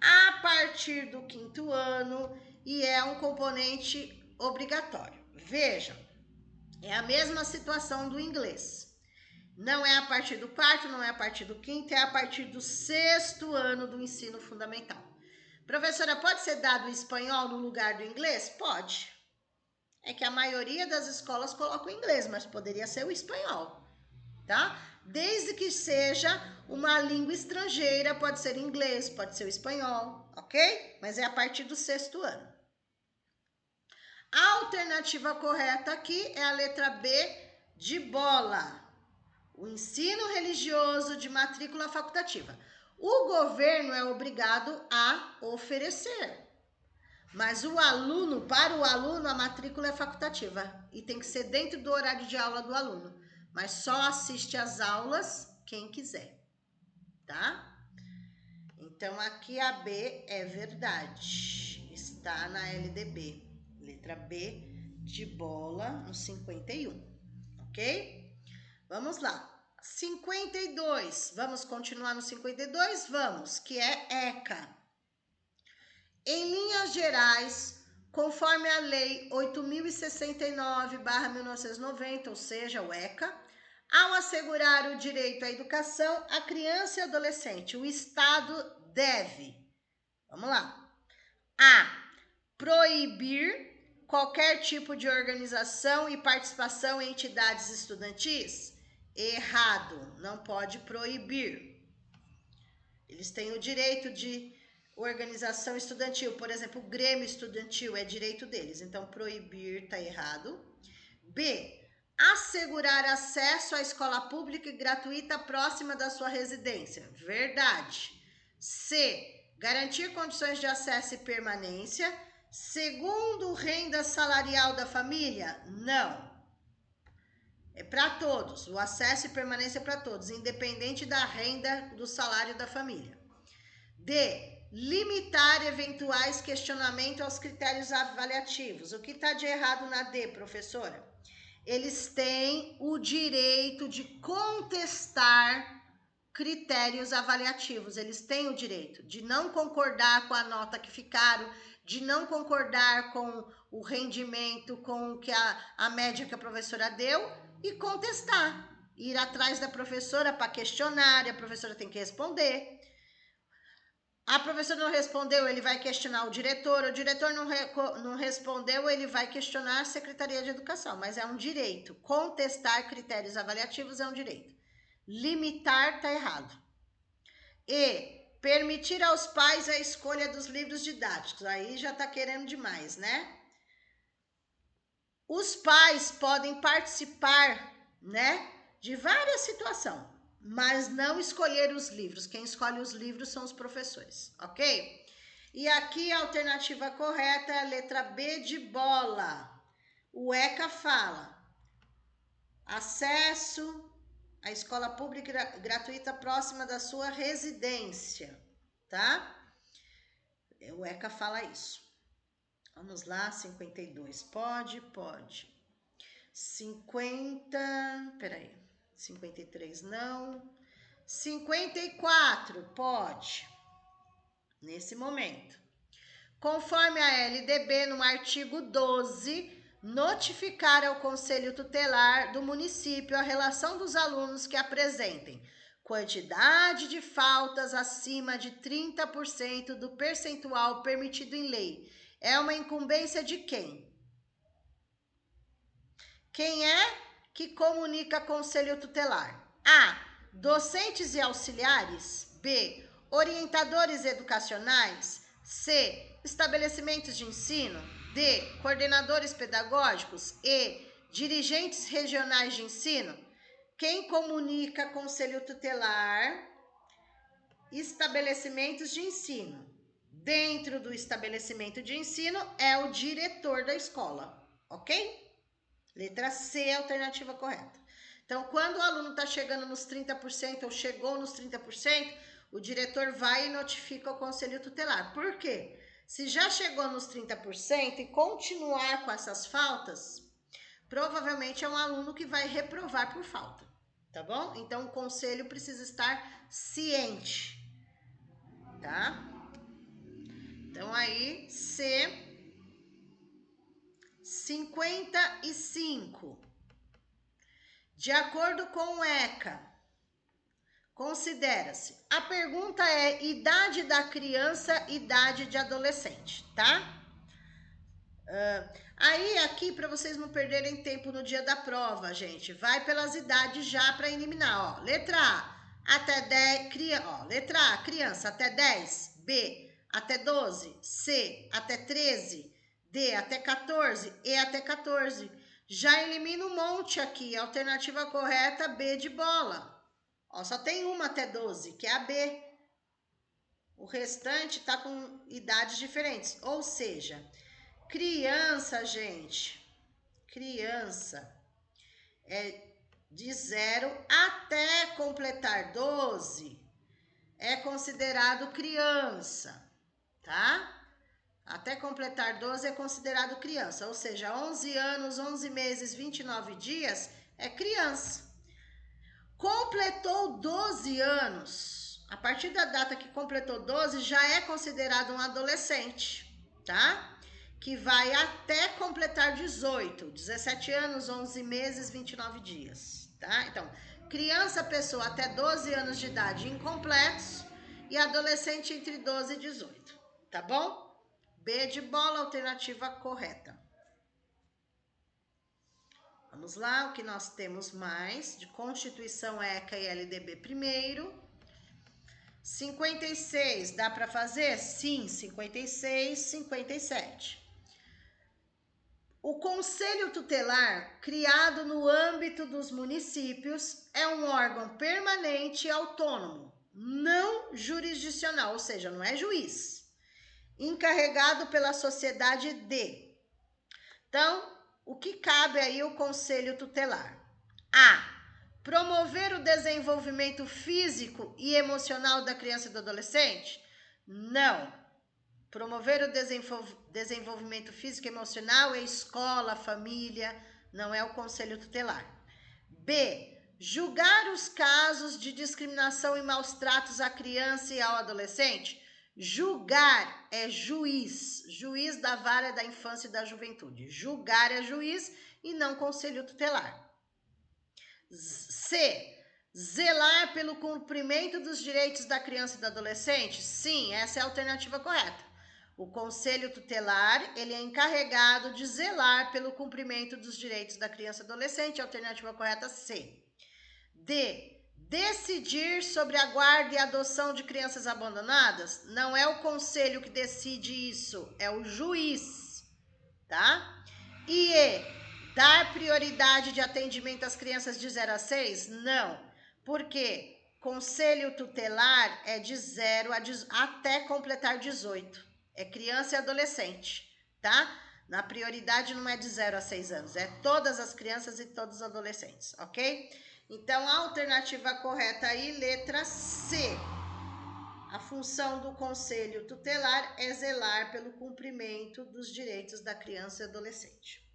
a partir do 5º ano e é um componente obrigatório. Vejam, é a mesma situação do inglês. Não é a partir do 4º, não é a partir do 5º, é a partir do 6º ano do ensino fundamental. Professora, pode ser dado o espanhol no lugar do inglês? Pode. É que a maioria das escolas coloca o inglês, mas poderia ser o espanhol, tá? Desde que seja uma língua estrangeira, pode ser inglês, pode ser o espanhol, ok? Mas é a partir do 6º ano. A alternativa correta aqui é a letra B de bola. O ensino religioso de matrícula facultativa. O governo é obrigado a oferecer. Mas para o aluno, a matrícula é facultativa. E tem que ser dentro do horário de aula do aluno. Mas só assiste às aulas quem quiser, tá? Então, aqui a B é verdade. Está na LDB. Letra B de bola no 51, ok? Vamos lá. 52. Vamos continuar no 52? Vamos, que é ECA. Em linhas gerais, conforme a Lei 8.069/1990, ou seja, o ECA, ao assegurar o direito à educação à criança e adolescente, o Estado deve, vamos lá, A. Proibir qualquer tipo de organização e participação em entidades estudantis? Errado, não pode proibir. Eles têm o direito de organização estudantil, por exemplo, o Grêmio Estudantil é direito deles, então proibir está errado. B. assegurar acesso à escola pública e gratuita próxima da sua residência. Verdade. C. Garantir condições de acesso e permanência. Segundo renda salarial da família? Não. É para todos. O acesso e permanência é para todos, independente da renda do salário da família. D. Limitar eventuais questionamentos aos critérios avaliativos. O que está de errado na D, professora? Eles têm o direito de contestar critérios avaliativos. Eles têm o direito de não concordar com a nota que ficaram, de não concordar com o rendimento, com que a média que a professora deu e contestar. Ir atrás da professora para questionar, e a professora tem que responder. A professora não respondeu, ele vai questionar o diretor não respondeu, ele vai questionar a Secretaria de Educação, mas é um direito. Contestar critérios avaliativos é um direito. Limitar está errado. E permitir aos pais a escolha dos livros didáticos, aí já está querendo demais, né? Os pais podem participar, né, de várias situações, mas não escolher os livros. Quem escolhe os livros são os professores, ok? E aqui a alternativa correta é a letra B de bola. O ECA fala: acesso à escola pública gratuita próxima da sua residência, tá? O ECA fala isso. Vamos lá, 52. Pode. 53 não. 54, pode. Nesse momento. Conforme a LDB, no artigo 12, notificar ao Conselho Tutelar do município a relação dos alunos que apresentem quantidade de faltas acima de 30% do percentual permitido em lei. É uma incumbência de quem? Quem é que comunica Conselho Tutelar? A. Docentes e auxiliares. B. Orientadores educacionais. C. Estabelecimentos de ensino. D. Coordenadores pedagógicos. E. Dirigentes regionais de ensino. Quem comunica Conselho Tutelar? Estabelecimentos de ensino. Dentro do estabelecimento de ensino é o diretor da escola, ok? Letra C é a alternativa correta. Então, quando o aluno está chegando nos 30% ou chegou nos 30%, o diretor vai e notifica o Conselho Tutelar. Por quê? Se já chegou nos 30% e continuar com essas faltas, provavelmente é um aluno que vai reprovar por falta, tá bom? Então, o conselho precisa estar ciente, tá? Então, aí, C, 55. De acordo com o ECA, considera-se. A pergunta é idade da criança, idade de adolescente, tá? Aí, aqui, para vocês não perderem tempo no dia da prova, gente, vai pelas idades já para eliminar, ó. Letra A, até 10, letra A, criança, até 10. B, até 12. C, até 13. D, até 14. E, até 14. Já elimina um monte aqui. Alternativa correta, B de bola. Ó, só tem uma até 12, que é a B. O restante tá com idades diferentes. Ou seja, criança, gente, criança é de 0 até completar 12, é considerado criança, tá? Até completar 12 é considerado criança, ou seja, 11 anos, 11 meses, 29 dias é criança. Completou 12 anos, a partir da data que completou 12 já é considerado um adolescente, tá? Que vai até completar 18, 17 anos, 11 meses, 29 dias, tá? Então, criança, pessoa até 12 anos de idade incompletos e adolescente entre 12 e 18, tá bom? B de bola, alternativa correta. Vamos lá, o que nós temos mais de Constituição, ECA e LDB primeiro. 56, dá para fazer? Sim, 56, 57. O Conselho Tutelar, criado no âmbito dos municípios, é um órgão permanente e autônomo, não jurisdicional, ou seja, não é juiz, encarregado pela sociedade de. Então, o que cabe aí ao Conselho Tutelar? A. Promover o desenvolvimento físico e emocional da criança e do adolescente? Não. Promover o desenvolvimento físico e emocional é escola, família, não é o Conselho Tutelar. B. Julgar os casos de discriminação e maus tratos à criança e ao adolescente? Julgar é juiz, juiz da vara da infância e da juventude. Julgar é juiz e não Conselho Tutelar. C. Zelar pelo cumprimento dos direitos da criança e do adolescente? Sim, essa é a alternativa correta. O Conselho Tutelar, ele é encarregado de zelar pelo cumprimento dos direitos da criança e adolescente. Alternativa correta, C. D. Decidir sobre a guarda e adoção de crianças abandonadas? Não é o conselho que decide isso, é o juiz, tá? E dar prioridade de atendimento às crianças de 0 a 6? Não, porque conselho tutelar é de 0 até completar 18. É criança e adolescente, tá? Na prioridade não é de 0 a 6 anos, é todas as crianças e todos os adolescentes, ok? Então, a alternativa correta aí, letra C. A função do Conselho Tutelar é zelar pelo cumprimento dos direitos da criança e adolescente.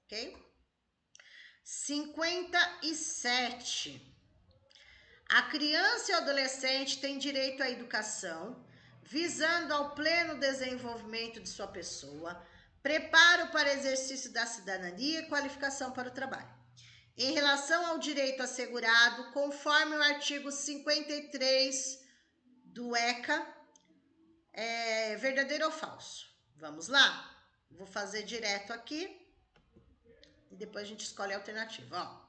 Ok? 57. A criança e o adolescente têm direito à educação, visando ao pleno desenvolvimento de sua pessoa, preparo para exercício da cidadania e qualificação para o trabalho. Em relação ao direito assegurado, conforme o artigo 53 do ECA, é verdadeiro ou falso? Vamos lá? Vou fazer direto aqui e depois a gente escolhe a alternativa. Ó.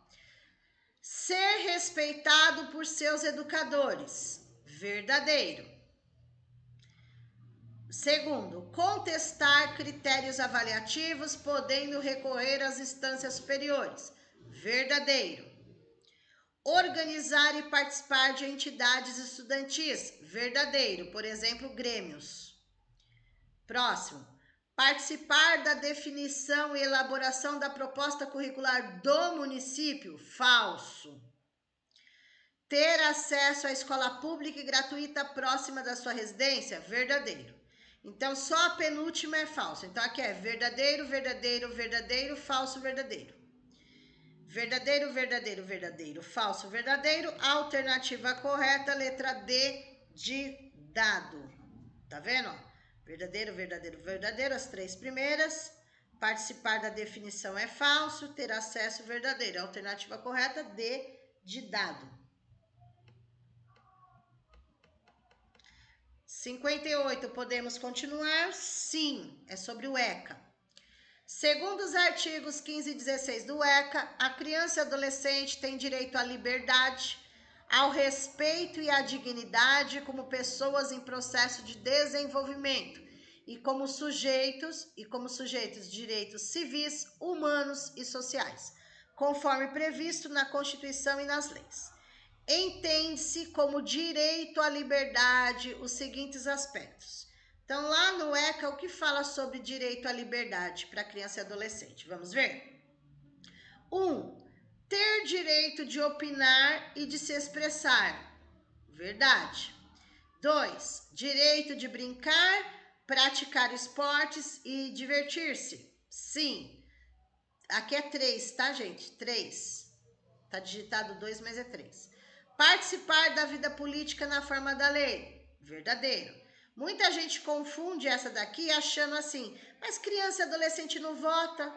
Ser respeitado por seus educadores, verdadeiro. Segundo, contestar critérios avaliativos, podendo recorrer às instâncias superiores, verdadeiro. Organizar e participar de entidades estudantis, verdadeiro, por exemplo, grêmios. Próximo, participar da definição e elaboração da proposta curricular do município, falso. Ter acesso à escola pública e gratuita próxima da sua residência, verdadeiro. Então, só a penúltima é falso. Então, aqui é verdadeiro, verdadeiro, verdadeiro, falso, verdadeiro. Verdadeiro, verdadeiro, verdadeiro, falso, verdadeiro. Alternativa correta, letra D de dado. Tá vendo? Verdadeiro, verdadeiro, verdadeiro, as três primeiras. Participar da definição é falso, ter acesso verdadeiro. Alternativa correta, D de dado. 58, podemos continuar? Sim, é sobre o ECA. Segundo os artigos 15 e 16 do ECA, a criança e adolescente tem direito à liberdade, ao respeito e à dignidade como pessoas em processo de desenvolvimento e como sujeitos de direitos civis, humanos e sociais, conforme previsto na Constituição e nas leis. Entende-se como direito à liberdade os seguintes aspectos. Então, lá no ECA, o que fala sobre direito à liberdade para criança e adolescente? Vamos ver? 1. Ter direito de opinar e de se expressar. Verdade. 2. Direito de brincar, praticar esportes e divertir-se. Sim. Aqui é 3, tá, gente? 3. Tá digitado 2, mas é 3. Participar da vida política na forma da lei. Verdadeiro. Muita gente confunde essa daqui achando assim, mas criança e adolescente não vota.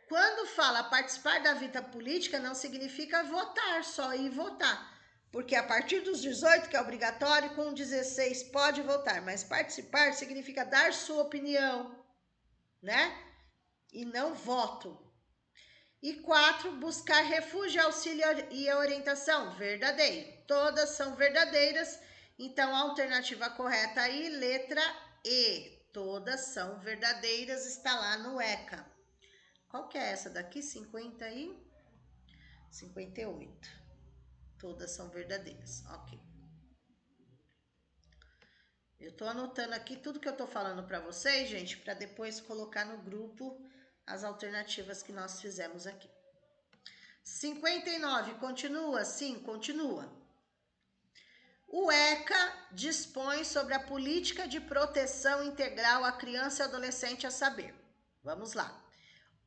Quando fala participar da vida política, não significa votar, só ir votar. Porque a partir dos 18, que é obrigatório, com 16 pode votar. Mas participar significa dar sua opinião, né? E não voto. E 4, buscar refúgio, auxílio e orientação. Verdadeiro. Todas são verdadeiras. Então, a alternativa correta aí, letra E. Todas são verdadeiras, está lá no ECA. Qual que é essa daqui? 50 e 58. Todas são verdadeiras. Ok. Eu tô anotando aqui tudo que eu tô falando para vocês, gente, para depois colocar no grupo as alternativas que nós fizemos aqui. 59, continua? Sim, continua. O ECA dispõe sobre a política de proteção integral à criança e adolescente, a saber. Vamos lá.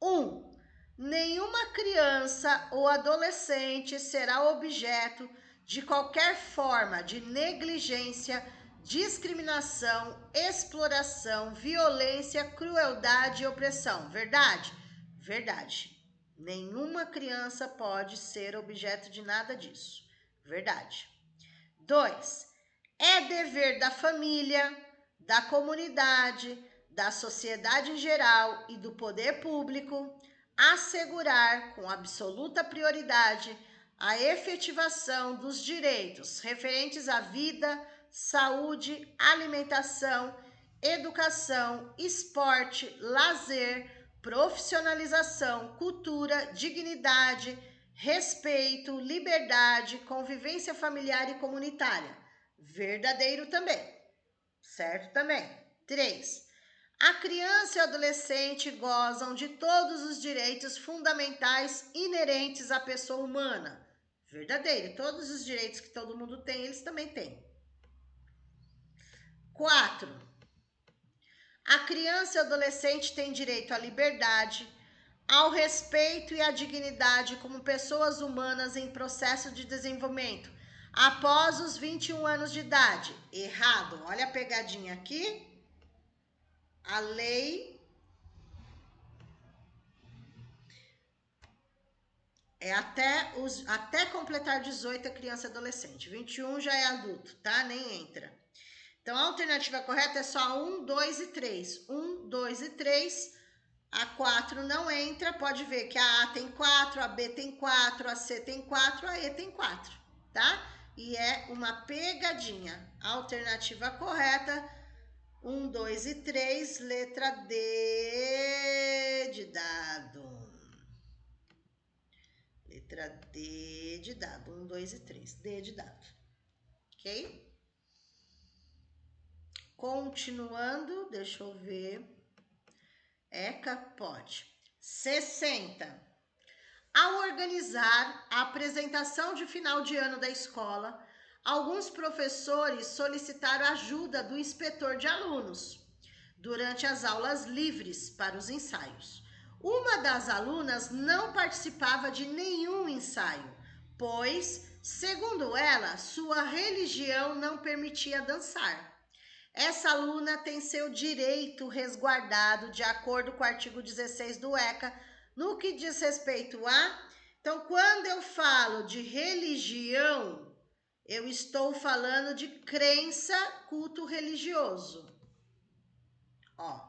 1. Nenhuma criança ou adolescente será objeto de qualquer forma de negligência, discriminação, exploração, violência, crueldade e opressão. Verdade? Verdade. Nenhuma criança pode ser objeto de nada disso. Verdade. 2. É dever da família, da comunidade, da sociedade em geral e do poder público assegurar com absoluta prioridade a efetivação dos direitos referentes à vida, saúde, alimentação, educação, esporte, lazer, profissionalização, cultura, dignidade, respeito, liberdade, convivência familiar e comunitária. Verdadeiro também. Certo também. 3. A criança e o adolescente gozam de todos os direitos fundamentais inerentes à pessoa humana. Verdadeiro. Todos os direitos que todo mundo tem, eles também têm. 4. A criança e o adolescente têm direito à liberdade, ao respeito e à dignidade como pessoas humanas em processo de desenvolvimento, após os 21 anos de idade. Errado. Olha a pegadinha aqui. A lei é até completar 18 é criança e adolescente. 21 já é adulto, tá? Nem entra. Então, a alternativa correta é só 1, 2 e 3. 1, 2 e 3. A 4 não entra. Pode ver que a A tem 4, a B tem 4, a C tem 4, a E tem 4, tá? E é uma pegadinha. A alternativa correta, 1, 2 e 3, letra D de dado. Letra D de dado. 1, 2 e 3. D de dado. Ok? Continuando, deixa eu ver. ECA pode. 60. Ao organizar a apresentação de final de ano da escola, alguns professores solicitaram ajuda do inspetor de alunos durante as aulas livres para os ensaios. Uma das alunas não participava de nenhum ensaio, pois, segundo ela, sua religião não permitia dançar. Essa aluna tem seu direito resguardado de acordo com o artigo 16 do ECA, no que diz respeito a... Então, quando eu falo de religião, eu estou falando de crença, culto religioso. Ó.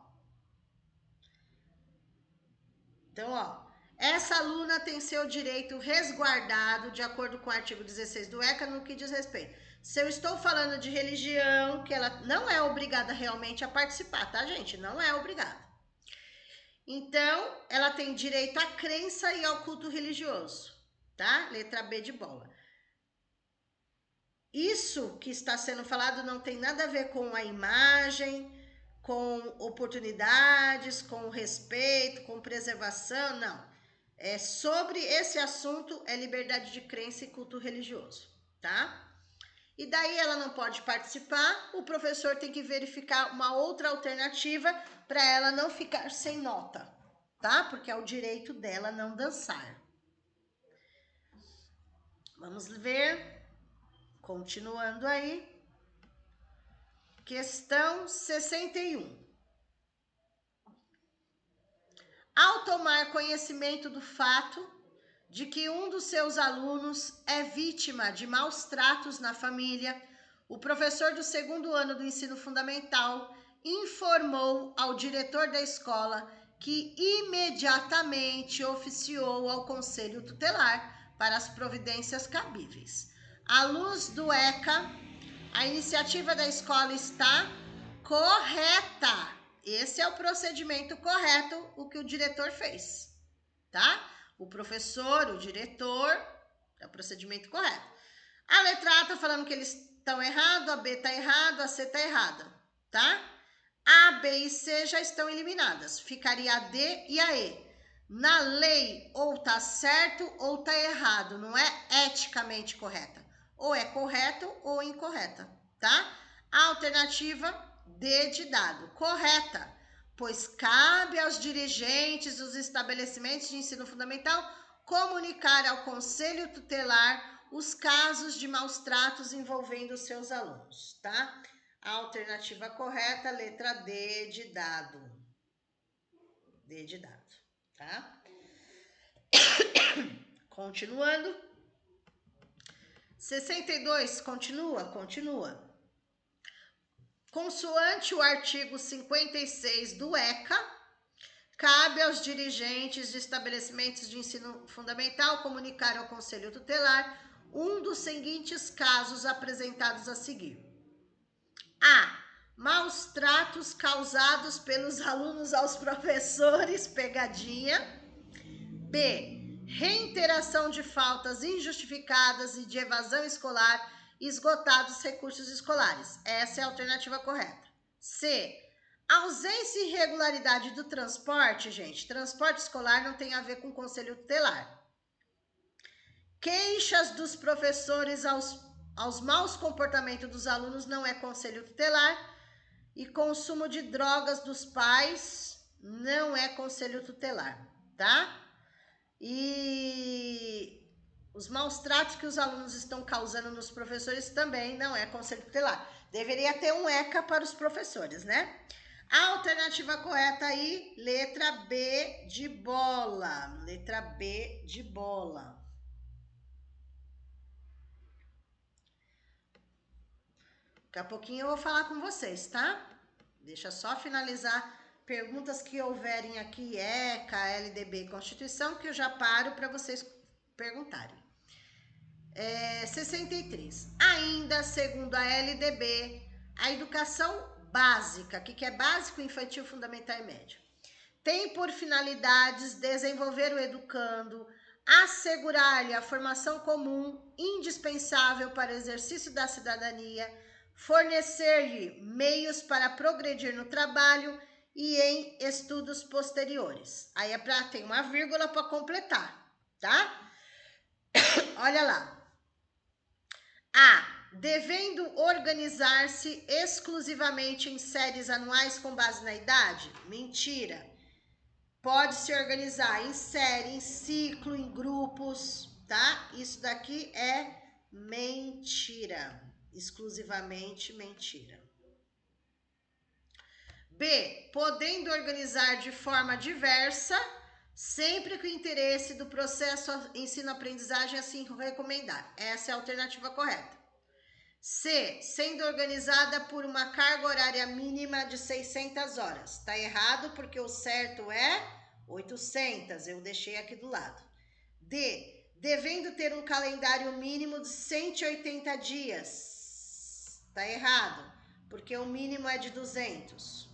Então, ó, essa aluna tem seu direito resguardado de acordo com o artigo 16 do ECA, no que diz respeito. Se eu estou falando de religião, que ela não é obrigada realmente a participar, tá, gente? Não é obrigada. Então, ela tem direito à crença e ao culto religioso, tá? Letra B de bola. Isso que está sendo falado não tem nada a ver com a imagem, com oportunidades, com respeito, com preservação, não. É sobre esse assunto, é liberdade de crença e culto religioso, tá? E daí ela não pode participar, o professor tem que verificar uma outra alternativa para ela não ficar sem nota, tá? Porque é o direito dela não dançar. Vamos ver, continuando aí. Questão 61. Ao tomar conhecimento do fato de que um dos seus alunos é vítima de maus tratos na família, o professor do segundo ano do ensino fundamental informou ao diretor da escola, que imediatamente oficiou ao conselho tutelar para as providências cabíveis. À luz do ECA, a iniciativa da escola está correta. Esse é o procedimento correto, o que o diretor fez, tá? O professor, o diretor, é o procedimento correto. A letra A tá falando que eles estão errados, a B tá errado, a C tá errada, tá? A, B e C já estão eliminadas. Ficaria a D e a E. Na lei, ou tá certo ou tá errado, não é eticamente correta. Ou é correto ou incorreta, tá? A alternativa D de dado, correta, pois cabe aos dirigentes dos estabelecimentos de ensino fundamental comunicar ao conselho tutelar os casos de maus tratos envolvendo os seus alunos, tá? A alternativa correta, letra D de dado. D de dado, tá? Continuando. 62, continua. Consoante o artigo 56 do ECA, cabe aos dirigentes de estabelecimentos de ensino fundamental comunicar ao Conselho Tutelar um dos seguintes casos apresentados a seguir. A. Maus tratos causados pelos alunos aos professores, pegadinha. B. Reiteração de faltas injustificadas e de evasão escolar, esgotados recursos escolares. Essa é a alternativa correta. C. Ausência e irregularidade do transporte, gente. Transporte escolar não tem a ver com conselho tutelar. Queixas dos professores aos maus comportamentos dos alunos não é conselho tutelar. E consumo de drogas dos pais não é conselho tutelar, tá? E os maus tratos que os alunos estão causando nos professores também não é conselho tutelar. Deveria ter um ECA para os professores, né? A alternativa correta aí, letra B de bola. Letra B de bola. Daqui a pouquinho eu vou falar com vocês, tá? Deixa só finalizar perguntas que houverem aqui, ECA, LDB e Constituição, que eu já paro para vocês perguntarem. 63. Ainda, segundo a LDB, a educação básica, o que é básico, infantil, fundamental e médio, tem por finalidades desenvolver o educando, assegurar-lhe a formação comum indispensável para o exercício da cidadania, fornecer-lhe meios para progredir no trabalho e em estudos posteriores. Aí tem uma vírgula para completar, tá? Olha lá. A. Devendo organizar-se exclusivamente em séries anuais com base na idade? Mentira. Pode se organizar em série, em ciclo, em grupos, tá? Isso daqui é mentira. Exclusivamente mentira. B. Podendo organizar de forma diversa, sempre que o interesse do processo ensino-aprendizagem assim recomendar. Essa é a alternativa correta. C. Sendo organizada por uma carga horária mínima de 600 horas. Tá errado porque o certo é 800. Eu deixei aqui do lado. D. Devendo ter um calendário mínimo de 180 dias. Tá errado porque o mínimo é de 200.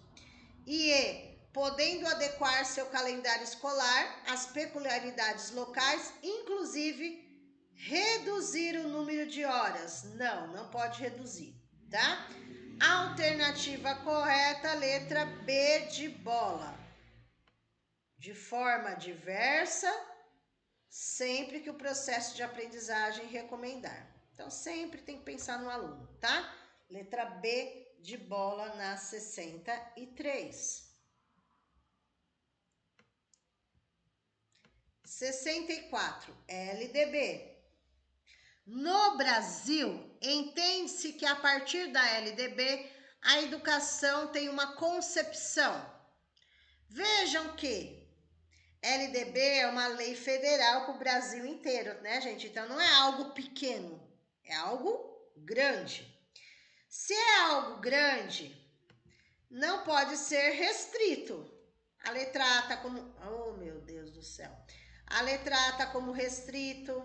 E E. Podendo adequar seu calendário escolar às peculiaridades locais, inclusive reduzir o número de horas. Não pode reduzir, tá? Alternativa correta, letra B de bola. De forma diversa, sempre que o processo de aprendizagem recomendar. Então, sempre tem que pensar no aluno, tá? Letra B de bola na 63. 64, LDB. No Brasil, entende-se que a partir da LDB, a educação tem uma concepção. Vejam que LDB é uma lei federal para o Brasil inteiro, né, gente? Então, não é algo pequeno, é algo grande. Se é algo grande, não pode ser restrito. A letra A está como... Oh, meu Deus do céu. A letra A está como restrito,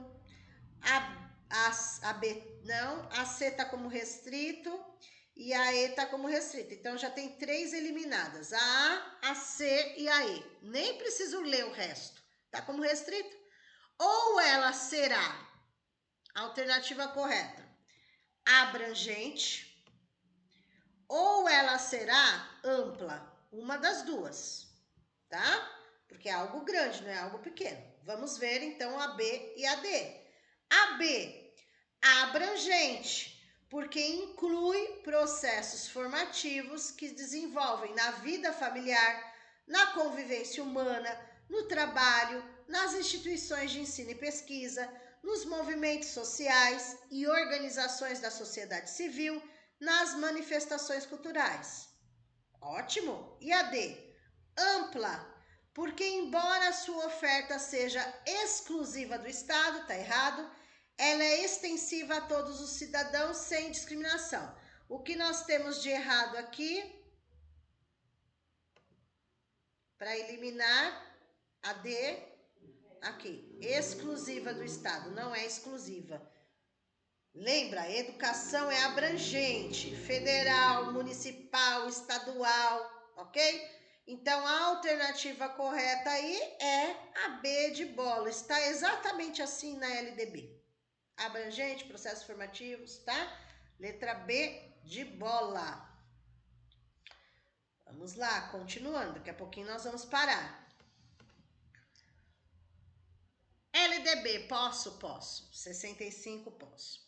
a B não, a C está como restrito e a E está como restrito. Então, já tem 3 eliminadas, a C e a E. Nem preciso ler o resto, Tá como restrito. Ou ela será, alternativa correta, abrangente, ou ela será ampla, uma das duas, tá? Porque é algo grande, não é algo pequeno. Vamos ver então a B e a D. A B, abrangente, porque inclui processos formativos que desenvolvem na vida familiar, na convivência humana, no trabalho, nas instituições de ensino e pesquisa, nos movimentos sociais e organizações da sociedade civil, nas manifestações culturais. Ótimo! E a D? Ampla, porque embora a sua oferta seja exclusiva do Estado, tá errado, ela é extensiva a todos os cidadãos sem discriminação. O que nós temos de errado aqui? Para eliminar a D, aqui, exclusiva do Estado, não é exclusiva. Lembra, educação é abrangente, federal, municipal, estadual, ok? Então, a alternativa correta aí é a B de bola. Está exatamente assim na LDB. Abrangente, processos formativos, tá? Letra B de bola. Vamos lá, continuando. Daqui a pouquinho nós vamos parar. LDB, posso? 65, posso.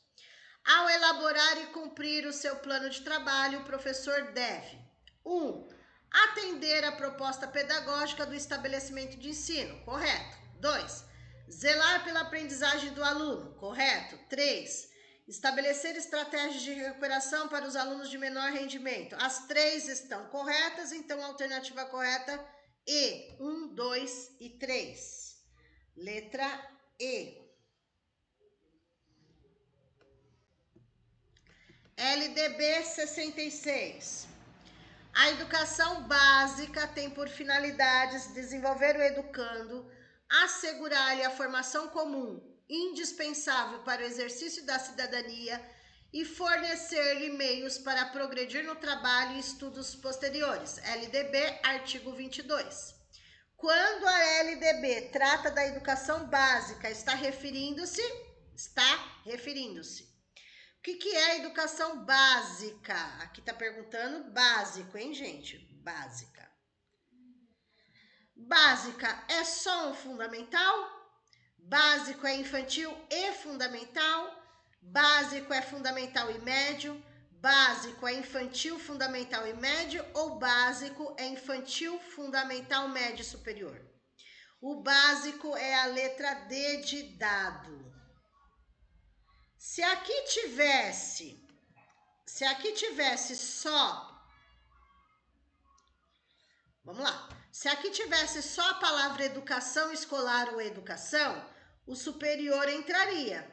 Ao elaborar e cumprir o seu plano de trabalho, o professor deve 1. Atender à proposta pedagógica do estabelecimento de ensino, correto. 2. Zelar pela aprendizagem do aluno, correto. 3. Estabelecer estratégias de recuperação para os alunos de menor rendimento. As 3 estão corretas, então a alternativa correta E, 1, 2 e 3. Letra E. LDB 66. A educação básica tem por finalidades desenvolver o educando, assegurar-lhe a formação comum, indispensável para o exercício da cidadania e fornecer-lhe meios para progredir no trabalho e estudos posteriores. LDB, artigo 22. Quando a LDB trata da educação básica, está referindo-se o que é educação básica? Aqui tá perguntando básico, hein, gente? Básica. Básica é só um fundamental? Básico é infantil e fundamental? Básico é fundamental e médio? Básico é infantil, fundamental e médio? Ou básico é infantil, fundamental, médio e superior? O básico é a letra D de dado. Se aqui tivesse só... Vamos lá. Se aqui tivesse só a palavra educação escolar ou educação, o superior entraria.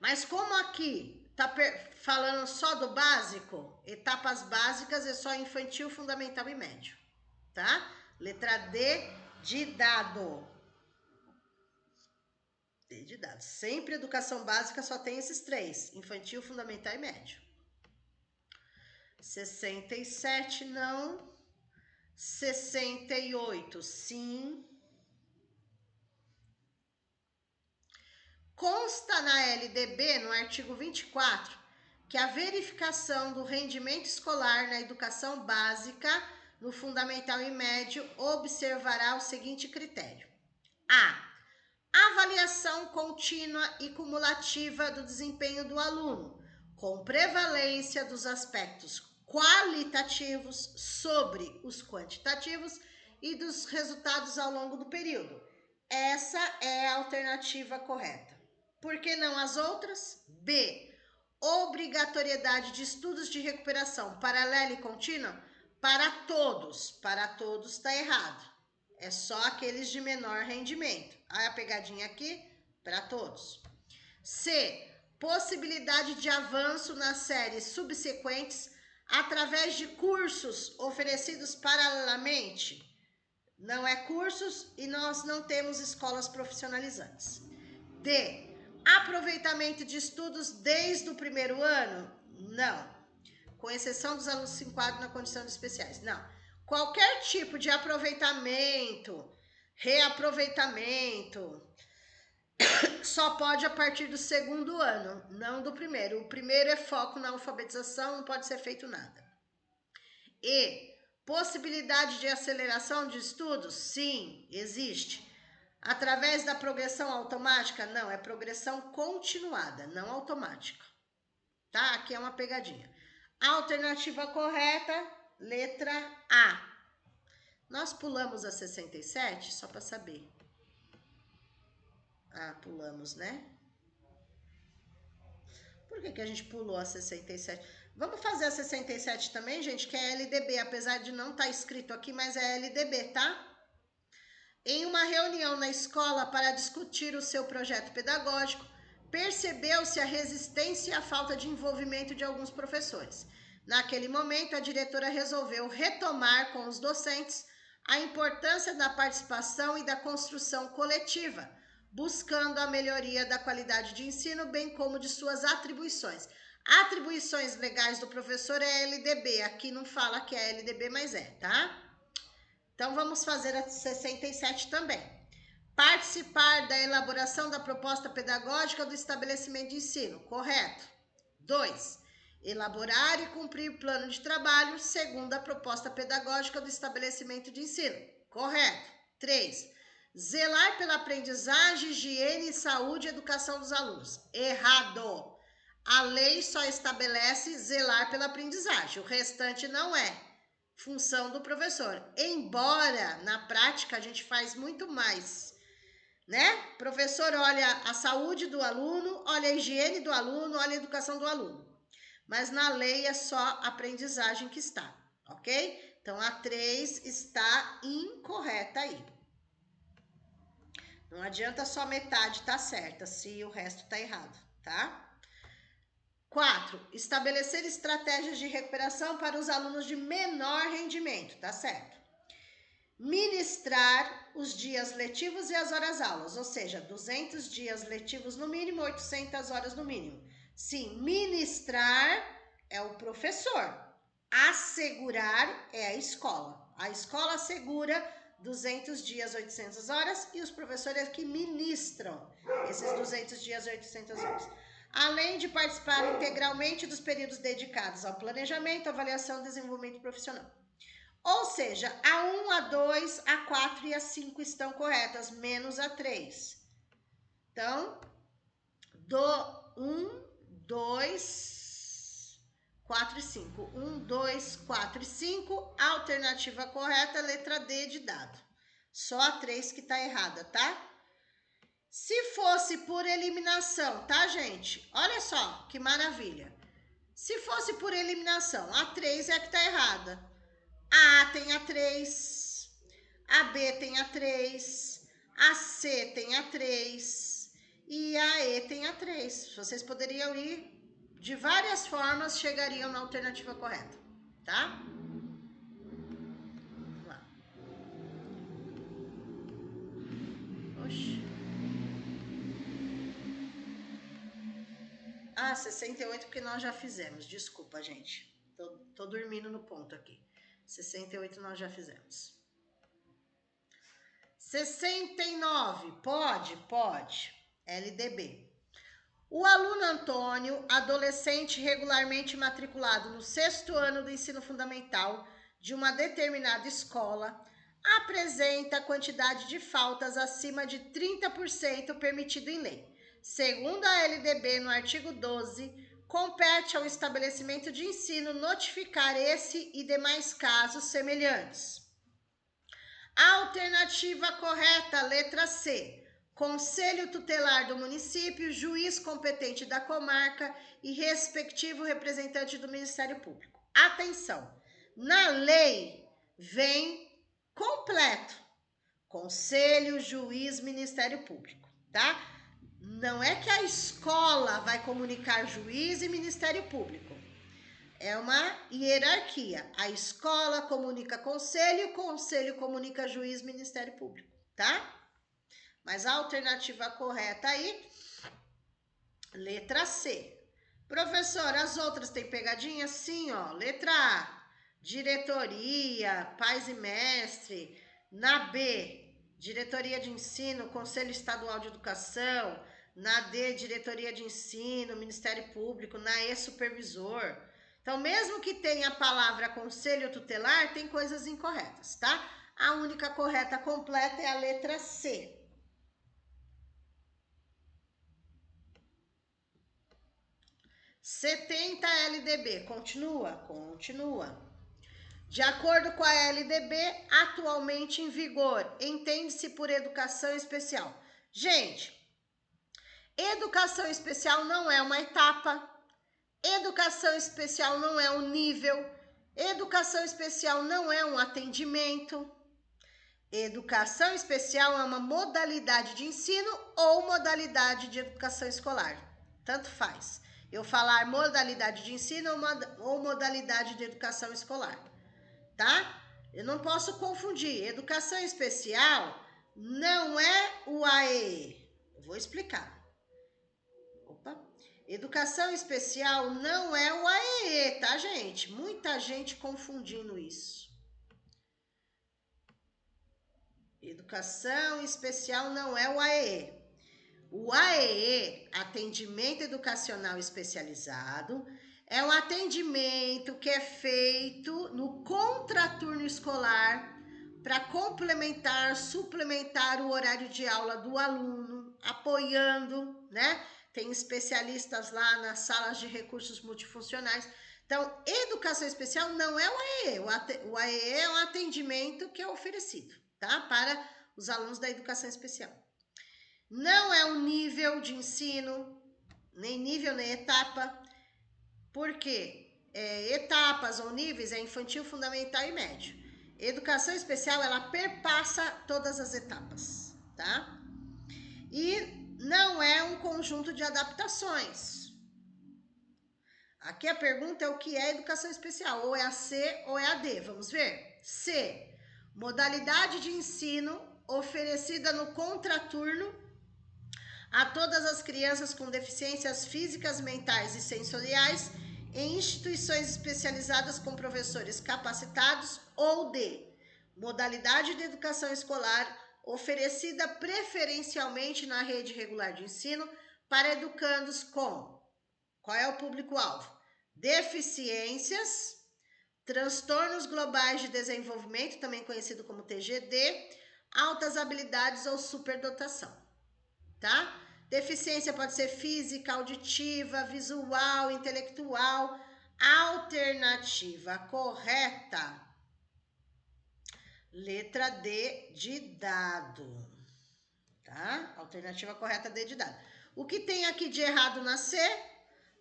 Mas como aqui tá falando só do básico, etapas básicas é só infantil, fundamental e médio, tá? Letra D de dado. D de dado. Sempre educação básica só tem esses 3, infantil, fundamental e médio. 67 não. 68 sim. Consta na LDB, no artigo 24, que a verificação do rendimento escolar na educação básica, no fundamental e médio, observará o seguinte critério. A. Avaliação contínua e cumulativa do desempenho do aluno, com prevalência dos aspectos qualitativos sobre os quantitativos e dos resultados ao longo do período. Essa é a alternativa correta. Por que não as outras? B. Obrigatoriedade de estudos de recuperação paralela e contínua para todos. Para todos está errado. É só aqueles de menor rendimento. Olha a pegadinha aqui, para todos. C. Possibilidade de avanço nas séries subsequentes através de cursos oferecidos paralelamente. Não é cursos e nós não temos escolas profissionalizantes. D. Aproveitamento de estudos desde o primeiro ano? Não. Com exceção dos alunos que se enquadram na condição de especiais. Não. Qualquer tipo de aproveitamento, reaproveitamento. Só pode a partir do segundo ano, não do primeiro. O primeiro é foco na alfabetização, não pode ser feito nada. E possibilidade de aceleração de estudos? Sim, existe. Através da progressão automática? Não, é progressão continuada, não automática. Tá? Aqui é uma pegadinha. Alternativa correta, letra A. Nós pulamos a 67, só para saber. Ah, pulamos, né? Por que a gente pulou a 67? Vamos fazer a 67 também, gente, que é LDB, apesar de não estar escrito aqui, mas é LDB, tá? Em uma reunião na escola para discutir o seu projeto pedagógico, percebeu-se a resistência e a falta de envolvimento de alguns professores. Naquele momento, a diretora resolveu retomar com os docentes a importância da participação e da construção coletiva, buscando a melhoria da qualidade de ensino, bem como de suas atribuições. Atribuições legais do professor é LDB, aqui não fala que é LDB, mas é, tá? Então, vamos fazer a 67 também. Participar da elaboração da proposta pedagógica do estabelecimento de ensino, correto. 2. Elaborar e cumprir plano de trabalho segundo a proposta pedagógica do estabelecimento de ensino, correto. 3. Zelar pela aprendizagem, higiene, saúde e educação dos alunos, errado. A lei só estabelece zelar pela aprendizagem, o restante não é função do professor. Embora, na prática, a gente faz muito mais, né? Professor olha a saúde do aluno, olha a higiene do aluno, olha a educação do aluno. Mas na lei é só a aprendizagem que está, ok? Então, a 3 está incorreta aí. Não adianta só metade tá certa, se o resto tá errado, tá? 4. Estabelecer estratégias de recuperação para os alunos de menor rendimento, tá certo? Ministrar os dias letivos e as horas-aulas, ou seja, 200 dias letivos no mínimo, 800 horas no mínimo. Sim, ministrar é o professor, assegurar é a escola. A escola assegura 200 dias, 800 horas e os professores que ministram esses 200 dias, 800 horas. Além de participar integralmente dos períodos dedicados ao planejamento, avaliação e desenvolvimento profissional. Ou seja, a 1, a 2, a 4 e a 5 estão corretas, menos a 3. Então, 1, 2, 4 e 5. 1, 2, 4 e 5. Alternativa correta, letra D de dado. Só a 3 que está errada, tá? Se fosse por eliminação, tá, gente? Olha só que maravilha. Se fosse por eliminação, a 3 é a que está errada. A A tem a 3, a B tem a 3, a C tem a 3 e a E tem a 3. Vocês poderiam ir de várias formas, chegariam na alternativa correta, tá? Vamos lá. Oxi. Ah, 68 porque nós já fizemos. Desculpa, gente. Tô dormindo no ponto aqui. 68 nós já fizemos. 69, pode. LDB. O aluno Antônio, adolescente regularmente matriculado no 6º ano do ensino fundamental de uma determinada escola, apresenta quantidade de faltas acima de 30% permitido em lei. Segundo a LDB, no artigo 12, compete ao estabelecimento de ensino notificar esse e demais casos semelhantes. Alternativa correta, letra C. Conselho tutelar do município, juiz competente da comarca e respectivo representante do Ministério Público. Atenção, na lei vem completo. Conselho, juiz, Ministério Público, tá? Não é que a escola vai comunicar juiz e Ministério Público. É uma hierarquia. A escola comunica conselho, o conselho comunica juiz, Ministério Público, tá? Mas a alternativa correta aí, letra C. Professor, as outras têm pegadinha? Sim, ó. Letra A, diretoria, pais e mestre. Na B, Diretoria de Ensino, Conselho Estadual de Educação, na D, Diretoria de Ensino, Ministério Público, na E, Supervisor. Então, mesmo que tenha a palavra Conselho Tutelar, tem coisas incorretas, tá? A única correta completa é a letra C. 70 LDB, continua. De acordo com a LDB, atualmente em vigor, entende-se por educação especial. Gente, educação especial não é uma etapa, educação especial não é um nível, educação especial não é um atendimento. Educação especial é uma modalidade de ensino ou modalidade de educação escolar. Tanto faz eu falar modalidade de ensino ou modalidade de educação escolar, tá? Eu não posso confundir. Educação especial não é o AEE. Eu vou explicar. Educação especial não é o AEE, tá, gente? Muita gente confundindo isso. Educação especial não é o AEE. O AEE, Atendimento Educacional Especializado, é um atendimento que é feito no contraturno escolar para complementar, suplementar o horário de aula do aluno, apoiando, né? Tem especialistas lá nas salas de recursos multifuncionais. Então, educação especial não é o AEE. O AEE é um atendimento que é oferecido, tá? Para os alunos da educação especial. Não é um nível de ensino, nem nível, nem etapa, porque etapas ou níveis é infantil, fundamental e médio. Educação especial, ela perpassa todas as etapas, tá? E não é um conjunto de adaptações. Aqui a pergunta é o que é educação especial, ou é a C ou é a D, vamos ver? C, modalidade de ensino oferecida no contraturno a todas as crianças com deficiências físicas, mentais e sensoriais em instituições especializadas com professores capacitados, ou D, modalidade de educação escolar oferecida preferencialmente na rede regular de ensino para educandos com, qual é o público-alvo? Deficiências, transtornos globais de desenvolvimento, também conhecido como TGD, altas habilidades ou superdotação, tá? Deficiência pode ser física, auditiva, visual, intelectual. Alternativa correta, letra D de dado, tá? Alternativa correta, D de dado. O que tem aqui de errado na C?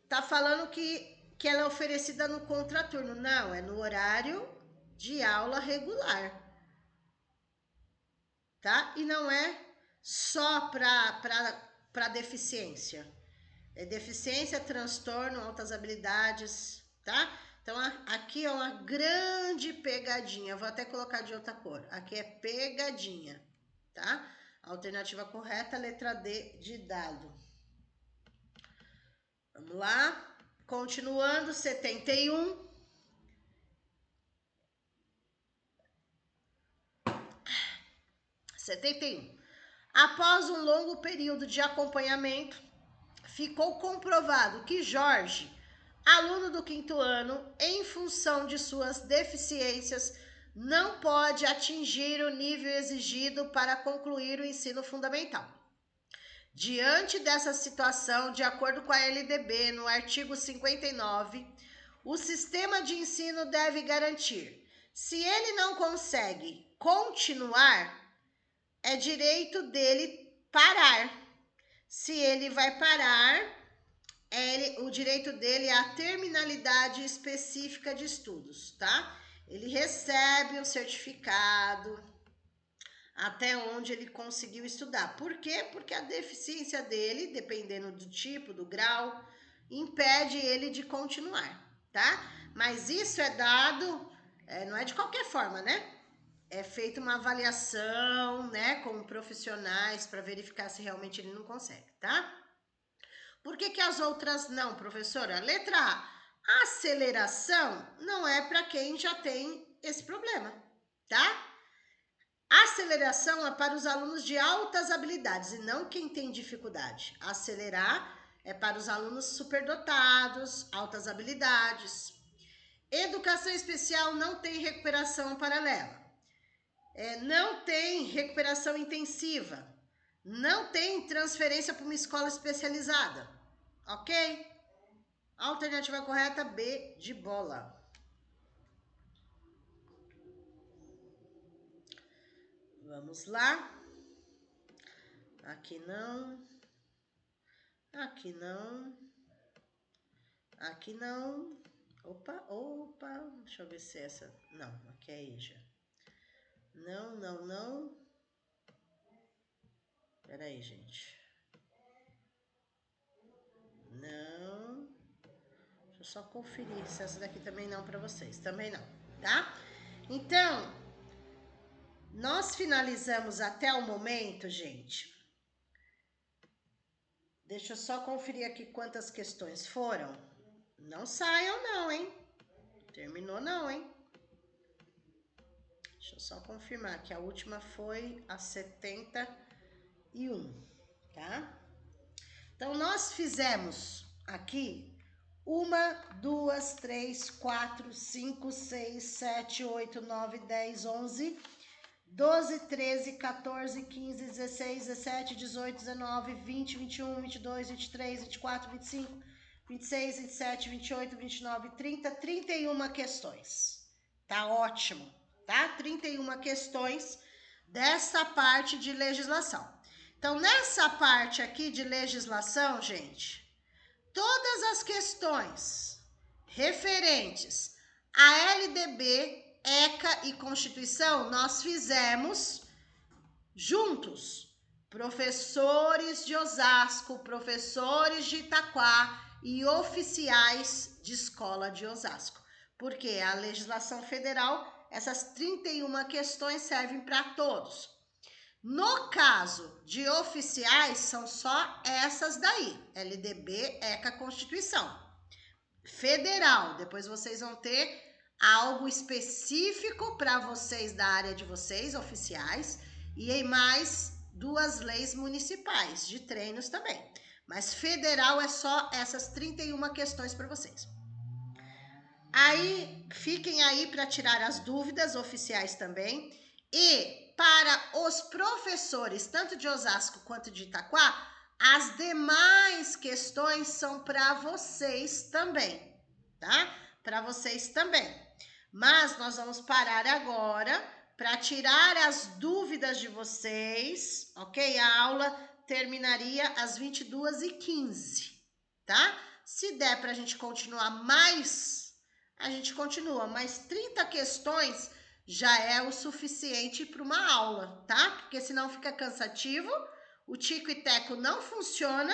Tá falando que ela é oferecida no contraturno. Não, é no horário de aula regular, tá? E não é só para deficiência. É deficiência, transtorno, altas habilidades, tá? Então, aqui é uma grande pegadinha. Vou até colocar de outra cor. Aqui é pegadinha, tá? Alternativa correta, letra D de dado. Vamos lá. Continuando, 71. Após um longo período de acompanhamento, ficou comprovado que Jorge, aluno do 5º ano, em função de suas deficiências, não pode atingir o nível exigido para concluir o ensino fundamental. Diante dessa situação, de acordo com a LDB, no artigo 59, o sistema de ensino deve garantir: se ele não consegue continuar, é direito dele parar. Se ele vai parar, o direito dele é a terminalidade específica de estudos, tá? Ele recebe um certificado até onde ele conseguiu estudar. Por quê? Porque a deficiência dele, dependendo do tipo, do grau, impede ele de continuar, tá? Mas isso é dado, não é de qualquer forma, né? É feita uma avaliação, né, com profissionais para verificar se realmente ele não consegue, tá? Por que as outras não, professora? Letra A, aceleração não é para quem já tem esse problema, tá? Aceleração é para os alunos de altas habilidades e não quem tem dificuldade. Acelerar é para os alunos superdotados, altas habilidades. Educação especial não tem recuperação paralela. Não tem recuperação intensiva. Não tem transferência para uma escola especializada. Ok? Alternativa correta, B de bola. Vamos lá. Aqui não. Aqui não. Aqui não. Opa. Deixa eu ver se é essa. Não, aqui é Ija. Não. Pera aí, gente. Não. Deixa eu só conferir se essa daqui também não para vocês. Também não, tá? Então, nós finalizamos até o momento, gente. Deixa eu só conferir aqui quantas questões foram. Não saiam não, hein? Terminou não, hein? Deixa eu só confirmar que a última foi a 71, tá? Então, nós fizemos aqui 1, 2, 3, 4, 5, 6, 7, 8, 9, 10, 11, 12, 13, 14, 15, 16, 17, 18, 19, 20, 21, 22, 23, 24, 25, 26, 27, 28, 29, 30, 31 questões. Tá ótimo, tá? 31 questões dessa parte de legislação. Então, nessa parte aqui de legislação, gente, todas as questões referentes a LDB, ECA e Constituição, nós fizemos juntos. Professores de Osasco, professores de Itaquá e oficiais de escola de Osasco. Porque a legislação federal, essas 31 questões servem para todos. No caso de oficiais, são só essas daí, LDB, ECA, Constituição. Federal, depois vocês vão ter algo específico para vocês da área de vocês, oficiais, e em mais 2 leis municipais, de treinos também. Mas federal é só essas 31 questões para vocês. Aí, fiquem aí para tirar as dúvidas, oficiais também, e para os professores, tanto de Osasco quanto de Itaquá, as demais questões são para vocês também, tá? Para vocês também. Mas nós vamos parar agora para tirar as dúvidas de vocês, ok? A aula terminaria às 22h15, tá? Se der para a gente continuar mais, a gente continua, mas 30 questões já é o suficiente para uma aula, tá? Porque senão fica cansativo, o Tico e Teco não funciona,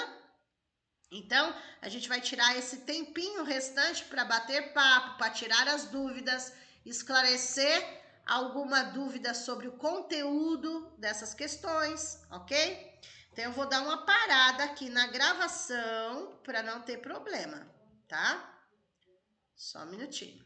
então a gente vai tirar esse tempinho restante para bater papo, para tirar as dúvidas, esclarecer alguma dúvida sobre o conteúdo dessas questões, ok? Então eu vou dar uma parada aqui na gravação para não ter problema, tá? Só um minutinho.